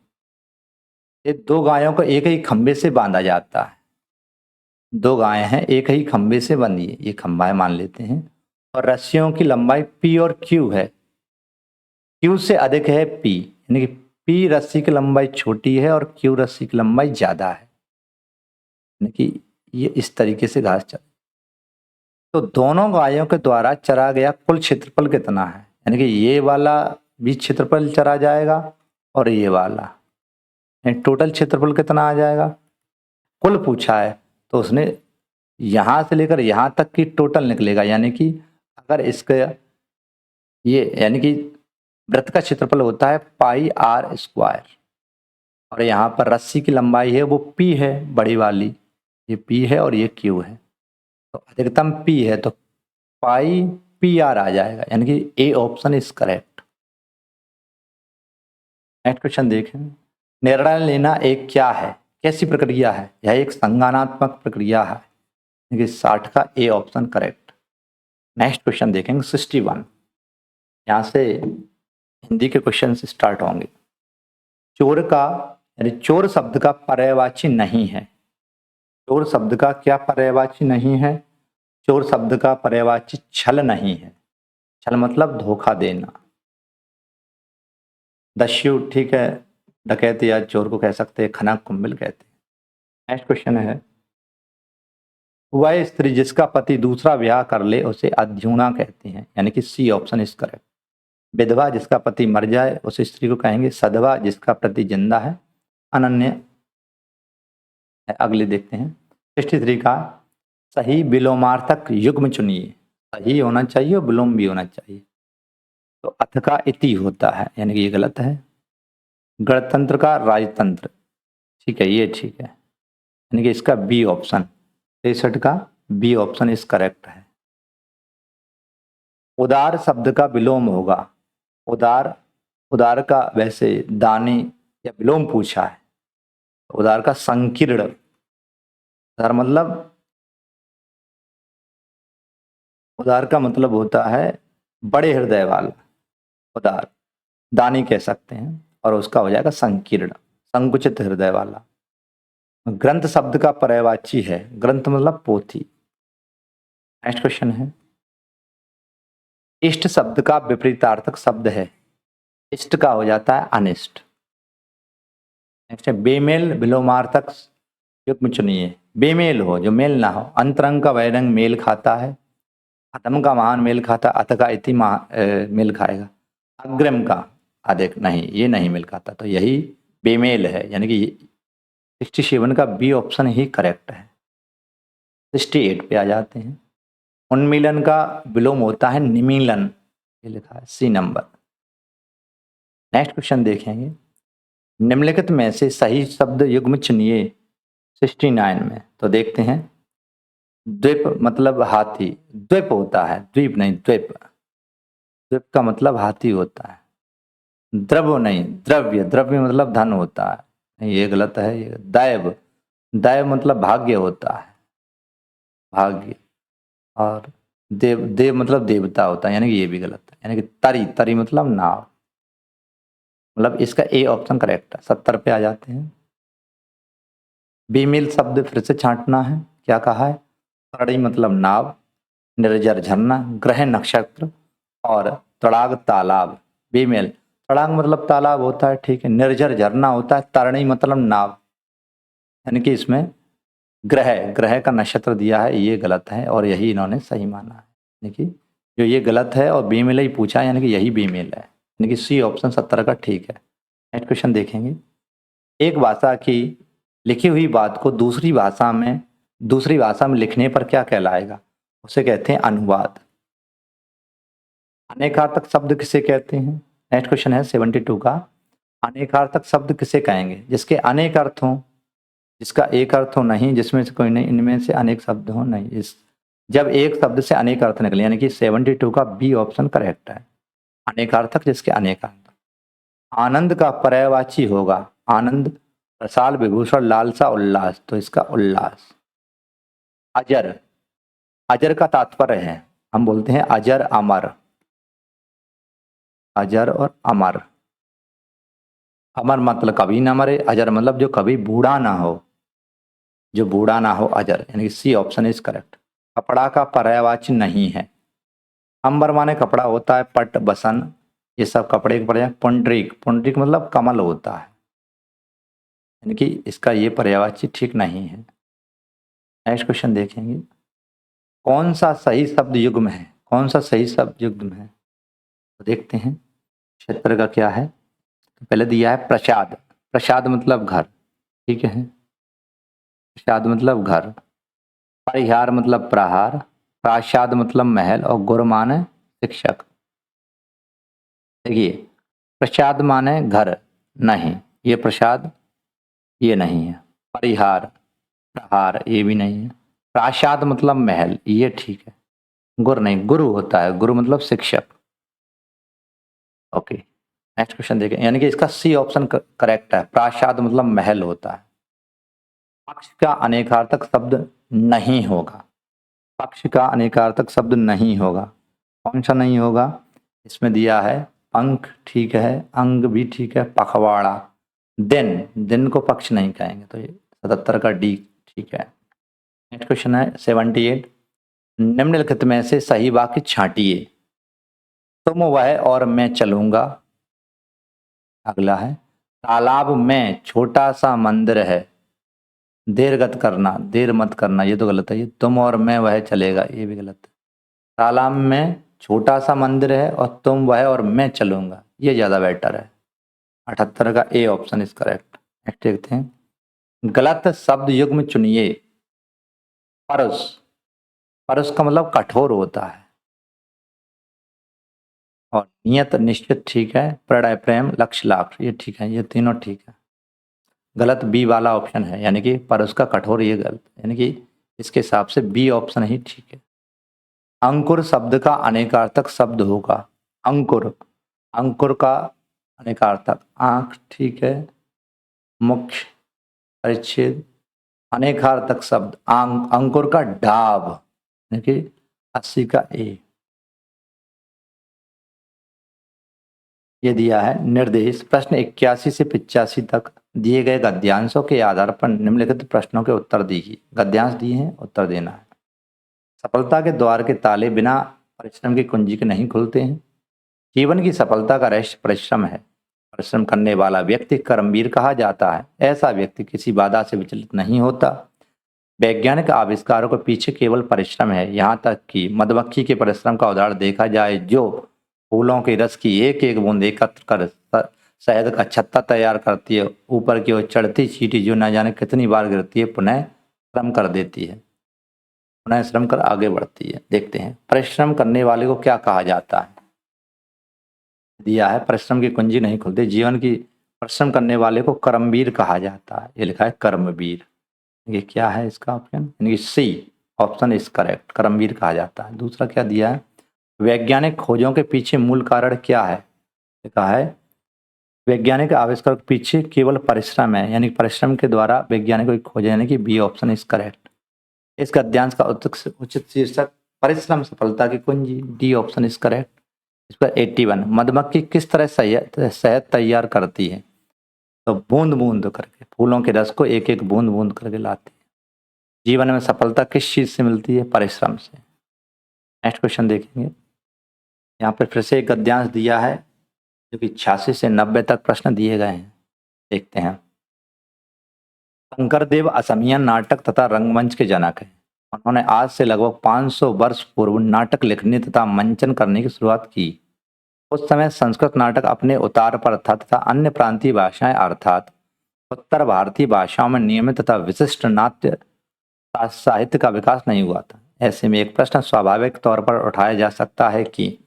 Speaker 1: ये 2 गायों को एक ही खंबे से बांधा जाता है। 2 गायें हैं, एक ही खंबे से बंधी है, ये खंबा है मान लेते हैं, और रस्सियों की लंबाई P और Q है। Q से अधिक है P, यानी कि P रस्सी की लंबाई छोटी है और Q रस्सी की लंबाई ज्यादा है, यानी कि ये इस तरीके से घास चल, तो दोनों गायों के द्वारा चरा गया कुल क्षेत्रफल कितना है? यानी कि ये वाला भी क्षेत्रफल चरा जाएगा और ये वाला, टोटल क्षेत्रफल कितना आ जाएगा? कुल पूछा है तो उसने यहां से लेकर यहां तक की टोटल निकलेगा, यानी कि अगर इसका ये, यानी कि वृत्त का क्षेत्रफल होता है पाई आर स्क्वायर, और यहाँ पर रस्सी की लंबाई है वो P है, बड़ी वाली ये P है और ये Q है, तो अधिकतम P है, तो पाई पी आर आ जाएगा, यानी कि A option is correct. Next question देखें। निर्णय लेना एक क्या है? कैसी प्रक्रिया है? यह एक संज्ञानात्मक प्रक्रिया है, यानी कि 60 का A option correct. Next question देखेंगे 61। यहाँ से हिंदी के क्वेश्चन स्टार्ट होंगे। चोर का यानी चोर शब्द का पर्यायवाची नहीं है। चोर शब्द का क्या पर्यायवाची नहीं है? चोर शब्द का पर्यायवाची छल नहीं है। छल मतलब धोखा देना। दस्यु ठीक है, डकैत या चोर को कह सकते हैं, खना कुंभिल कहते हैं। नेक्स्ट क्वेश्चन है, वह स्त्री जिसका पति दूसरा ब्याह कर ले उसे अध्युना कहते हैं, यानी कि सी ऑप्शन इज करेक्ट। विधवा जिसका पति मर जाए उस स्त्री को कहेंगे सधवा, जिसका पति जिंदा है अनन्य है। अगले देखते हैं 63 का, सही विलोमार्थक युग्म चुनिए। सही होना चाहिए और विलोम भी होना चाहिए। तो अथ का इति होता है, यानी कि ये गलत है। गणतंत्र का राजतंत्र, ठीक है, ये ठीक है, यानी कि इसका बी ऑप्शन 63 का बी ऑप्शन इस करेक्ट है। उदार शब्द का विलोम होगा। उदार, उदार का वैसे दानी या विलोम पूछा है। उदार का संकीर्ण, उदार मतलब, उदार का मतलब होता है बड़े हृदय वाला। उदार दानी कह सकते हैं और उसका हो जाएगा संकीर्ण, संकुचित हृदय वाला। ग्रंथ शब्द का पर्यायवाची है। ग्रंथ मतलब पोथी। नेक्स्ट क्वेश्चन है, इष्ट शब्द का विपरीतार्थक शब्द है। इष्ट का हो जाता है अनिष्ट। नेक्स्ट है, बेमेल विलोमार्थक युग्म चुनिए। बेमेल हो, जो मेल ना हो। अंतरंग का बहिरंग मेल खाता है। अधम का महान मेल खाता, अथ का इति मेल खाएगा। अग्रिम का अधिक नहीं, ये नहीं मेल खाता, तो यही बेमेल है, यानी कि 67 का बी ऑप्शन ही करेक्ट है। 68 पे आ जाते हैं। उन्मीलन का विलोम होता है निमीलन, ये लिखा है सी नंबर। नेक्स्ट क्वेश्चन देखेंगे, निम्नलिखित में से सही शब्द युग्म चुनिए 69 में। तो देखते हैं, द्वीप मतलब हाथी। द्वीप होता है, द्वीप नहीं द्वीप। द्वीप का मतलब हाथी होता है। द्रव्य नहीं, द्रव्य। द्रव्य मतलब धन होता है, नहीं ये गलत है। ये दैव, दैव मतलब भाग्य होता है, भाग्य। और देव, देव मतलब देवता होता है, यानी कि ये भी गलत है। यानी कि तरी, तरी मतलब नाव। मतलब इसका ए ऑप्शन करेक्ट है। 70 पे आ जाते हैं। बेमेल शब्द फिर से छांटना है। क्या कहा है? तरणी मतलब नाव, निर्जर झरना, ग्रह नक्षत्र और तड़ाग तालाब। बेमेल, तड़ाग मतलब तालाब होता है, ठीक है। निर्जर झरना होता है। तरणी मतलब नाव, यानी कि इसमें ग्रह, ग्रह का नक्षत्र दिया है, ये गलत है और यही इन्होंने सही माना है। यानी कि जो ये गलत है और बेमेल ही पूछा है, यानी कि यही बेमेल है, यानी कि सी ऑप्शन 70 का ठीक है। नेक्स्ट क्वेश्चन देखेंगे, एक भाषा की लिखी हुई बात को दूसरी भाषा में लिखने पर क्या कहलाएगा? उसे कहते हैं अनुवाद। अनेकार्थक शब्द किसे कहते हैं? नेक्स्ट क्वेश्चन है 72 का, अनेकार्थक शब्द किसे कहेंगे? जिसके अनेक अर्थ हों, जिसका एक अर्थ हो नहीं, जिसमें से कोई नहीं, इनमें से अनेक शब्द हो नहीं। इस जब एक शब्द से अनेक अर्थ निकले, यानी कि 72 का बी ऑप्शन करेक्ट है। अनेकार्थक जिसके अनेक अर्थ। आनंद का पर्यायवाची होगा आनंद, रसाल, विभूषण, लालसा, उल्लास, तो इसका उल्लास। अजर, अजर का तात्पर्य है, हम बोलते हैं अजर अमर। अजर और अमर, अमर मतलब कभी ना मरे, अजर मतलब जो कभी बूढ़ा ना हो, जो बूढ़ा ना हो, अजर, यानी कि सी ऑप्शन इज करेक्ट। कपड़ा का पर्यायवाची नहीं है। अंबर माने कपड़ा होता है, पट, बसन, ये सब कपड़े के पर्याय। पुंडरीक, पुंडरीक मतलब कमल होता है, यानी कि इसका ये पर्यायवाची ठीक नहीं है। नेक्स्ट क्वेश्चन देखेंगे, कौन सा सही शब्द युग्म है? कौन सा सही शब्द युग्म है? तो देखते हैं क्षेत्र का क्या है। तो पहले दिया है प्रसाद। प्रसाद मतलब घर, ठीक है। प्रसाद मतलब घर। परिहार मतलब प्रहार। प्रासाद मतलब महल और गुरु माने शिक्षक। देखिए, प्रसाद माने घर, नहीं ये प्रसाद ये नहीं है। परिहार, प्रहार ये भी नहीं है। प्रासाद मतलब महल, ये ठीक है। गुरु नहीं, गुरु होता है, गुरु मतलब शिक्षक। ओके, नेक्स्ट क्वेश्चन देखें, यानी कि इसका सी ऑप्शन करेक्ट है। प्रासाद मतलब महल होता है। पक्ष का अनेकार्थक शब्द नहीं होगा। पक्ष का अनेकार्थक शब्द नहीं होगा। कौन सा नहीं होगा? इसमें दिया है पंख, ठीक है, अंग भी ठीक है, पखवाड़ा। दिन को पक्ष नहीं कहेंगे, तो ये 77 का डी ठीक है। नेक्स्ट क्वेश्चन है 78। निम्नलिखित में से सही वाक्य छांटिए। तुम, वह और मैं चलूंगा। अगला है तालाब में छोटा सा मंदिर है। देर मत करना, ये तो गलत है। ये तुम और मैं वह चलेगा, ये भी गलत है। तालाब में छोटा सा मंदिर है और तुम, वह और मैं चलूंगा, ये ज्यादा बेटर है। 78 का A option is correct. Next देखते हैं। गलत शब्द युग्म चुनिए। परस, परस का मतलब कठोर होता है। और नियत, निश्चित ठीक है। प्रणय, प्रेम, लक्ष्य, लाख, ये ठीक है। ये तीनों ठीक है। गलत बी वाला ऑप्शन है, यानी कि परस का कठोर, ये गलत, यानी कि इसके हिसाब से बी ऑप्शन ही ठीक है। अंकुर शब्द का अनेकार्थक शब्द होगा। अंकुर, अंकुर का अनेकार्थक आंख, ठीक है। मुख्य, परिच्छेद, अनेकार्थक शब्द अंकुर का डाब, यानी कि 80 का ए। ये दिया है निर्देश। प्रश्न 81 से 85 तक दिए गए गद्यांशों के आधार पर निम्नलिखित प्रश्नों के उत्तर दीजिए। गद्यांश दिए हैं, उत्तर देना है। सफलता के द्वार के ताले बिना परिश्रम की कुंजी के नहीं खुलते हैं। जीवन की सफलता का रहस्य परिश्रम है। परिश्रम करने वाला व्यक्ति कर्मवीर कहा जाता है। ऐसा व्यक्ति किसी बाधा से विचलित नहीं होता। वैज्ञानिक आविष्कारों के पीछे केवल परिश्रम है। यहाँ तक कि मधुमक्खी के परिश्रम का उदाहरण देखा जाए, जो फूलों के रस की एक एक बूंद एकत्र कर शहद का छत्ता तैयार करती है। ऊपर की ओर चढ़ती चींटी जो न जाने कितनी बार गिरती है, पुनः श्रम कर देती है, पुनः श्रम कर आगे बढ़ती है। देखते हैं परिश्रम करने वाले को क्या कहा जाता है। दिया है परिश्रम की कुंजी नहीं खुलती। जीवन की परिश्रम करने वाले को कर्मवीर कहा जाता है। ये लिखा है कर्मवीर। ये क्या है इसका ऑप्शन, यानी कि सी ऑप्शन इज करेक्ट, कर्मवीर कहा जाता है। दूसरा क्या दिया है, वैज्ञानिक खोजों के पीछे मूल कारण क्या है। लिखा है वैज्ञानिक आविष्कार के पीछे केवल परिश्रम है, यानी परिश्रम के द्वारा वैज्ञानिकों की खोज, यानी कि बी ऑप्शन इज करेक्ट। इस गद्यांश का उचित शीर्षक परिश्रम सफलता की कुंजी, डी ऑप्शन इज करेक्ट। इस पर 81। मधुमक्खी किस तरह शहद तैयार करती है। तो बूंद बूंद करके, फूलों के रस को एक एक बूंद बूंद करके लाती है। जीवन में सफलता किस चीज से मिलती है, परिश्रम से। नेक्स्ट क्वेश्चन देखेंगे। यहाँ पर फिर से एक गद्यांश दिया है, जो कि 86 से 90 तक प्रश्न दिए गए हैं। देखते हैं। शंकरदेव असमिया नाटक तथा रंगमंच के जनक हैं। उन्होंने आज से लगभग 500 वर्ष पूर्व नाटक लिखने तथा मंचन करने की शुरुआत की। उस समय संस्कृत नाटक अपने उतार पर था तथा अन्य प्रांतीय भाषाएं अर्थात उत्तर भारतीय भाषाओं में नियमित तथा विशिष्ट नाट्य साहित्य का विकास नहीं हुआ था। ऐसे में एक प्रश्न स्वाभाविक तौर पर उठाया जा सकता है कि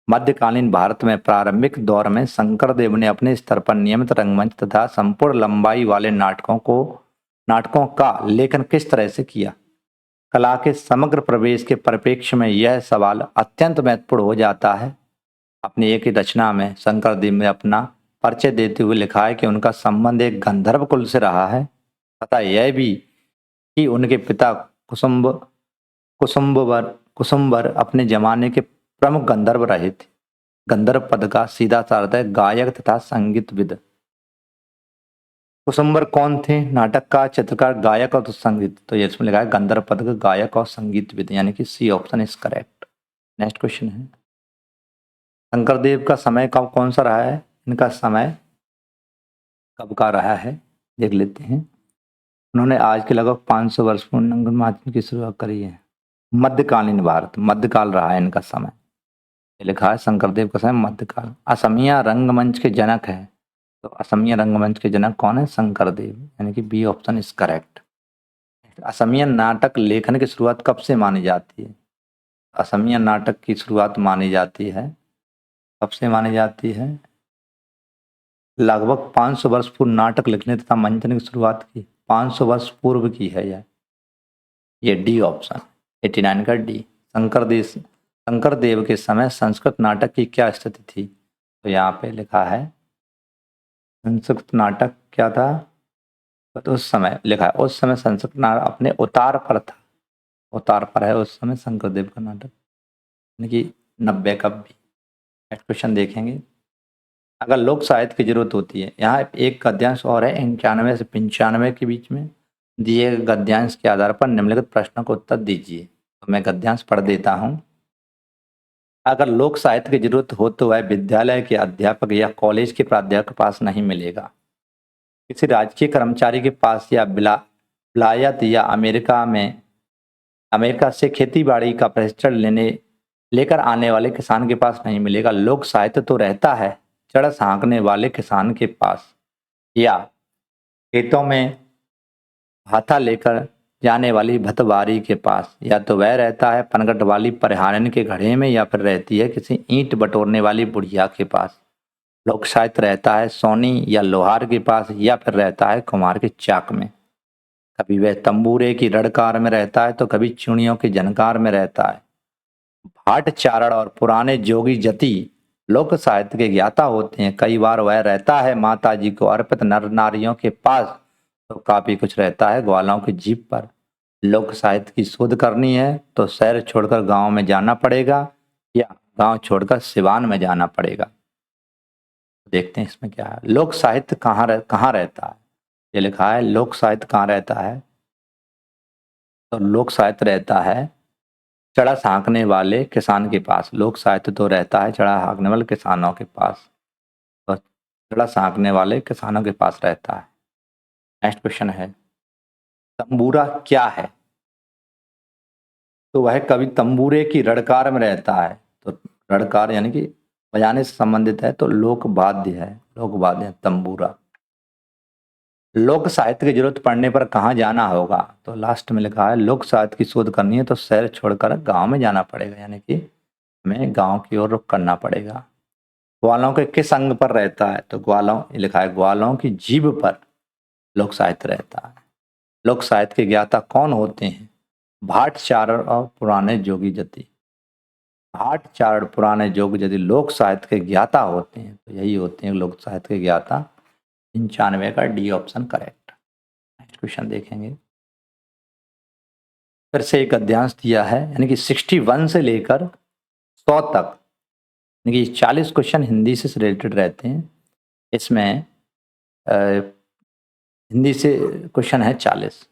Speaker 1: मध्यकालीन भारत में प्रारंभिक दौर में शंकरदेव ने अपने स्तर पर नियमित रंगमंच तथा संपूर्ण लंबाई वाले नाटकों का लेखन किस तरह से किया। कला के समग्र प्रवेश के परिप्रेक्ष्य में यह सवाल अत्यंत महत्वपूर्ण हो जाता है। अपनी एक ही रचना में शंकरदेव ने अपना परिचय देते हुए लिखा है कि उनका संबंध एक गंधर्व कुल से रहा है तथा यह भी कि उनके पिता कुसुम्बर अपने जमाने के प्रमुख गंधर्व रहे थे। गंधर्व पद का सीधा अर्थ है गायक तथा संगीतविद। कुसुम्बर कौन थे? नाटककार, चित्रकार, गायक और संगीत। तो ये इसमें लिखा है गंधर्व पद का गायक और संगीतविद, यानी कि C option is correct. Next question है शंकरदेव का समय कब कौन सा रहा है। इनका समय कब का रहा है देख लेते हैं। उन्होंने आज के लगभग 500 वर्ष पूर्व रंगमंच की शुरुआत करी है। मध्यकालीन भारत, मध्यकाल रहा है इनका समय। लिखा है शंकरदेव का समय मध्यकाल। असमिया रंगमंच के जनक है, तो असमिया रंगमंच के जनक कौन है? शंकरदेव, यानी कि B option is correct. Asamiya नाटक लेखन की शुरुआत कब से मानी जाती है? असमिया नाटक की शुरुआत मानी जाती है, कब से मानी जाती है? लगभग 500 वर्ष पूर्व नाटक लिखने तथा मंचन की शुरुआत की 500 वर्ष पूर्व की है यह। ये डी ऑप्शन 89 का डी। शंकरदेव के समय संस्कृत नाटक की क्या स्थिति थी? तो यहाँ पे लिखा है संस्कृत नाटक क्या था। तो उस समय लिखा है उस समय संस्कृत नाटक अपने उतार पर था। उतार पर है उस समय शंकरदेव का नाटक, यानी कि 90 का भी। नेक्स्ट क्वेश्चन देखेंगे। अगर लोक साहित्य की जरूरत होती है, यहाँ एक गद्यांश और है 91 से 95 के बीच में दिए गए गद्यांश के आधार पर निम्नलिखित प्रश्नों का उत्तर दीजिए। तो मैं गद्यांश पढ़ देता हूँ। अगर लोक साहित्य की जरूरत हो तो वह विद्यालय के अध्यापक या कॉलेज के प्राध्यापक के पास नहीं मिलेगा, किसी राजकीय कर्मचारी के पास या विलायत या अमेरिका से खेती बाड़ी का प्रशिक्षण लेकर आने वाले किसान के पास नहीं मिलेगा। लोक साहित्य तो रहता है चढ़ हाँकने वाले किसान के पास, या खेतों में हाथा लेकर जाने वाली भतवारी के पास, या तो वह रहता है पनघट वाली परिहारन के घड़े में, या फिर रहती है किसी ईंट बटोरने वाली बुढ़िया के पास। लोक साहित्य रहता है सोनी या लोहार के पास, या फिर रहता है कुम्हार के चाक में। कभी वह तंबूरे की रड़कार में रहता है तो कभी चूड़ियों की जनकार में रहता है। भाट चारण और पुराने जोगी जति लोक साहित्य के ज्ञाता होते हैं। कई बार वह रहता है माता जी को अर्पित नर नारियों के पास, तो काफी कुछ रहता है ग्वालों की जीभ पर। लोक साहित्य की शोध करनी है तो शहर छोड़कर गांव में जाना पड़ेगा, या गांव छोड़कर सिवान में जाना पड़ेगा। देखते हैं इसमें क्या है। लोक साहित्य कहाँ रहता है। ये लिखा है लोक साहित्य कहाँ रहता है, तो लोक साहित्य रहता है चढ़ा हाँकने वाले किसान के पास। लोक साहित्य तो रहता है चढ़ा हाँकने वाले किसानों के पास, तो चढ़ा हाँकने वाले किसानों के पास रहता है। नेक्स्ट क्वेश्चन है, तंबूरा क्या है। तो वह कभी तंबूरे की रड़कार में रहता है। तो रड़कार यानी कि बजाने से संबंधित है, तो लोक वाद्य है तंबूरा। लोक साहित्य की जरूरत पड़ने पर कहाँ जाना होगा, तो लास्ट में लिखा है लोक साहित्य की शोध करनी है तो शहर छोड़कर गांव में जाना पड़ेगा, यानी कि हमें गांव की ओर रुख करना पड़ेगा। ग्वालों के किस अंग पर रहता है, तो ग्वालों लिखा है ग्वालों की जीभ पर लोक साहित्य रहता है। लोक साहित्य के ज्ञाता कौन होते हैं, भाट चारण और पुराने जोगी जति। भाट चारण पुराने जोगी जति लोक साहित्य के ज्ञाता होते हैं, तो यही होते हैं लोक साहित्य के ज्ञाता। 95 का D option correct. Next question देखेंगे। फिर से एक गद्यांश दिया है, यानी कि 61 से लेकर 100 तक, यानी कि 40 क्वेश्चन हिंदी से रिलेटेड रहते हैं। इसमें हिंदी से क्वेश्चन है 40।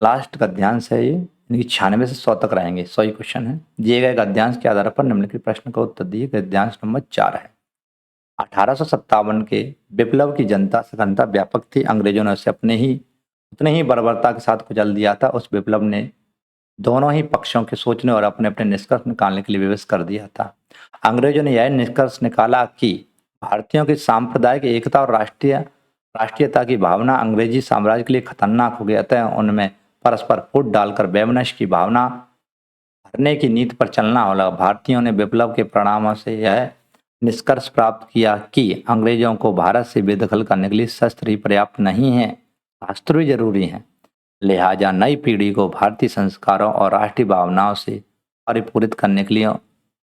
Speaker 1: लास्ट गद्यांश है ये, यानी कि 96 से 100 तक रहेंगे, 100 ही क्वेश्चन है। दिए गए गद्यांश के आधार पर निम्नलिखित प्रश्न का उत्तर दिए। गद्यांश नंबर 4 है, 1857 के विप्लव की जनता सघनता व्यापक थी। अंग्रेजों ने उसे उतने ही बर्बरता के साथ कुचल दिया था। उस विप्लव ने दोनों ही पक्षों के सोचने और अपने अपने निष्कर्ष निकालने के लिए विवश कर दिया था। अंग्रेजों ने यह निष्कर्ष निकाला कि भारतीयों की सांप्रदायिक एकता और राष्ट्रीयता की भावना अंग्रेजी साम्राज्य के लिए खतरनाक हो गया, अतः उनमें परस्पर फूट डालकर वैमनस्य की भावना भरने की नीति पर चलना होगा। भारतीयों ने विप्लव के परिणामों से यह निष्कर्ष प्राप्त किया कि अंग्रेजों को भारत से बेदखल करने के लिए शस्त्र ही पर्याप्त नहीं है, शास्त्र भी जरूरी है। लिहाजा नई पीढ़ी को भारतीय संस्कारों और राष्ट्रीय भावनाओं से परिपूरित करने के लिए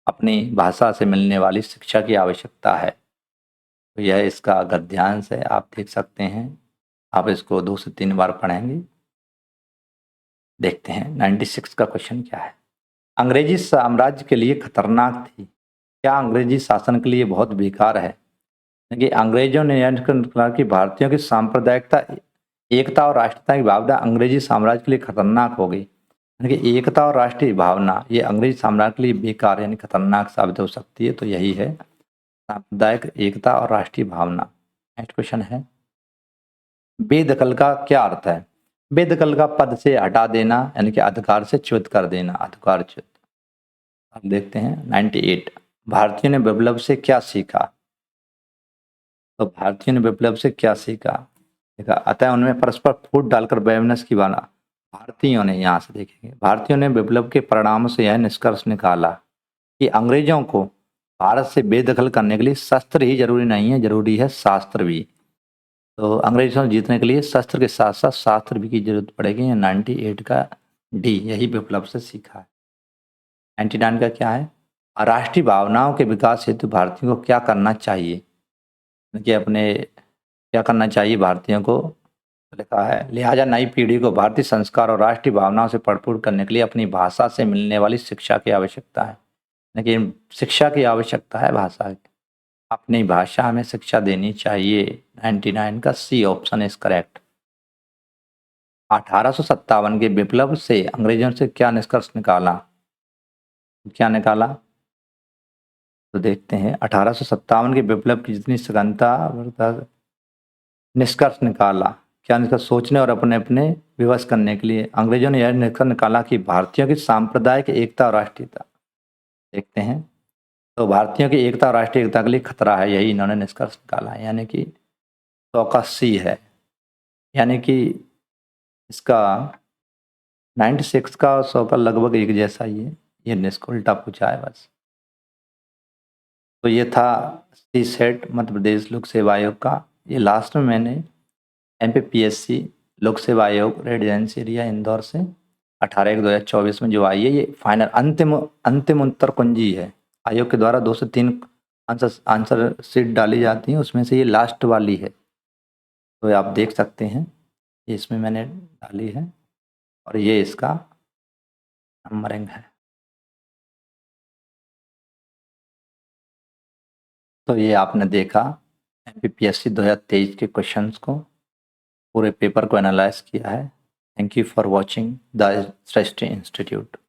Speaker 1: अपनी भाषा से मिलने वाली शिक्षा की आवश्यकता है। तो यह इसका गद्यांश है, आप देख सकते हैं। आप इसको 2 से 3 बार पढ़ेंगे। देखते हैं 96 का क्वेश्चन क्या है। अंग्रेजी साम्राज्य के लिए खतरनाक थी, क्या अंग्रेजी शासन के लिए बहुत बेकार है। कि अंग्रेजों ने यह कहा कि भारतीयों की सांप्रदायिकता एकता और राष्ट्रीयता की भावना अंग्रेजी साम्राज्य के लिए खतरनाक हो गई। यानी कि एकता और राष्ट्रीय भावना ये अंग्रेजी साम्राज्य के लिए बेकार यानी खतरनाक साबित हो सकती है। तो यही है सांप्रदायिक एकता और राष्ट्रीय भावना। नेक्स्ट क्वेश्चन है, बेदखल का क्या अर्थ है। बेदखल का पद से हटा देना, यानी कि अधिकार से च्युत कर देना, अधिकार च्युत। अब देखते हैं 98, भारतीयों ने विप्लव से क्या सीखा। तो भारतीयों ने विप्लव से क्या सीखा, देखा अतः उनमें परस्पर फूट डालकर वैमनस्य की भावना। भारतीयों ने, यहाँ से देखेंगे, भारतीयों ने विप्लव के परिणामों से यह निष्कर्ष निकाला कि अंग्रेजों को भारत से बेदखल करने के लिए शस्त्र ही जरूरी नहीं है, जरूरी है शास्त्र भी। तो अंग्रेजों से जीतने के लिए शस्त्र के साथ साथ शास्त्र भी की जरूरत पड़ेगी। 98 का डी, यही विप्लव से सीखा है। 99 का क्या है, राष्ट्रीय भावनाओं के विकास हेतु भारतीयों को क्या करना चाहिए, कि अपने क्या करना चाहिए भारतीयों को लिखा है, लिहाजा नई पीढ़ी को भारतीय संस्कार और राष्ट्रीय भावनाओं से भरपूर करने के लिए अपनी भाषा से मिलने वाली शिक्षा की आवश्यकता है। लेकिन शिक्षा की आवश्यकता है भाषा की। अपनी भाषा में शिक्षा देनी चाहिए। 99 का सी ऑप्शन इज करेक्ट। 1857 के विप्लव से अंग्रेजों से क्या निष्कर्ष निकाला? क्या निकाला? तो देखते हैं। 1857 के विप्लव की जितनी सघनता निष्कर्ष निकाला। क्या निष्कर्ष? सोचने और अपने अपने विवश करने के लिए अंग्रेजों ने यह निष्कर्ष निकाला कि भारतीयों की सांप्रदायिक एकता और राष्ट्रीयता। देखते हैं। तो भारतीयों की एकता और राष्ट्रीय एकता के लिए खतरा है, यही इन्होंने निष्कर्ष निकाला है। यानी कि 100 का सी है। यानी कि इसका 96 का और 100 का लगभग एक जैसा ही है। ये निष्कर्ष उल्टा पूछा है बस। तो ये था सी सेट मध्य प्रदेश लोक सेवा आयोग का। ये लास्ट में मैंने एमपीपीएससी लोक सेवा आयोग रेजिडेंसी एरिया इंदौर से 18/1/2024 में जो आई है, ये फाइनल अंतिम उत्तर कुंजी है। आयोग के द्वारा 2 से 3 आंसर शीट डाली जाती हैं, उसमें से ये लास्ट वाली है। तो आप देख सकते हैं, ये इसमें मैंने डाली है और ये इसका नंबरिंग है। तो ये आपने देखा एमपीपीएससी 2023 के क्वेश्चंस को, पूरे पेपर को एनालाइज किया है। Thank you for watching the Srishti institute.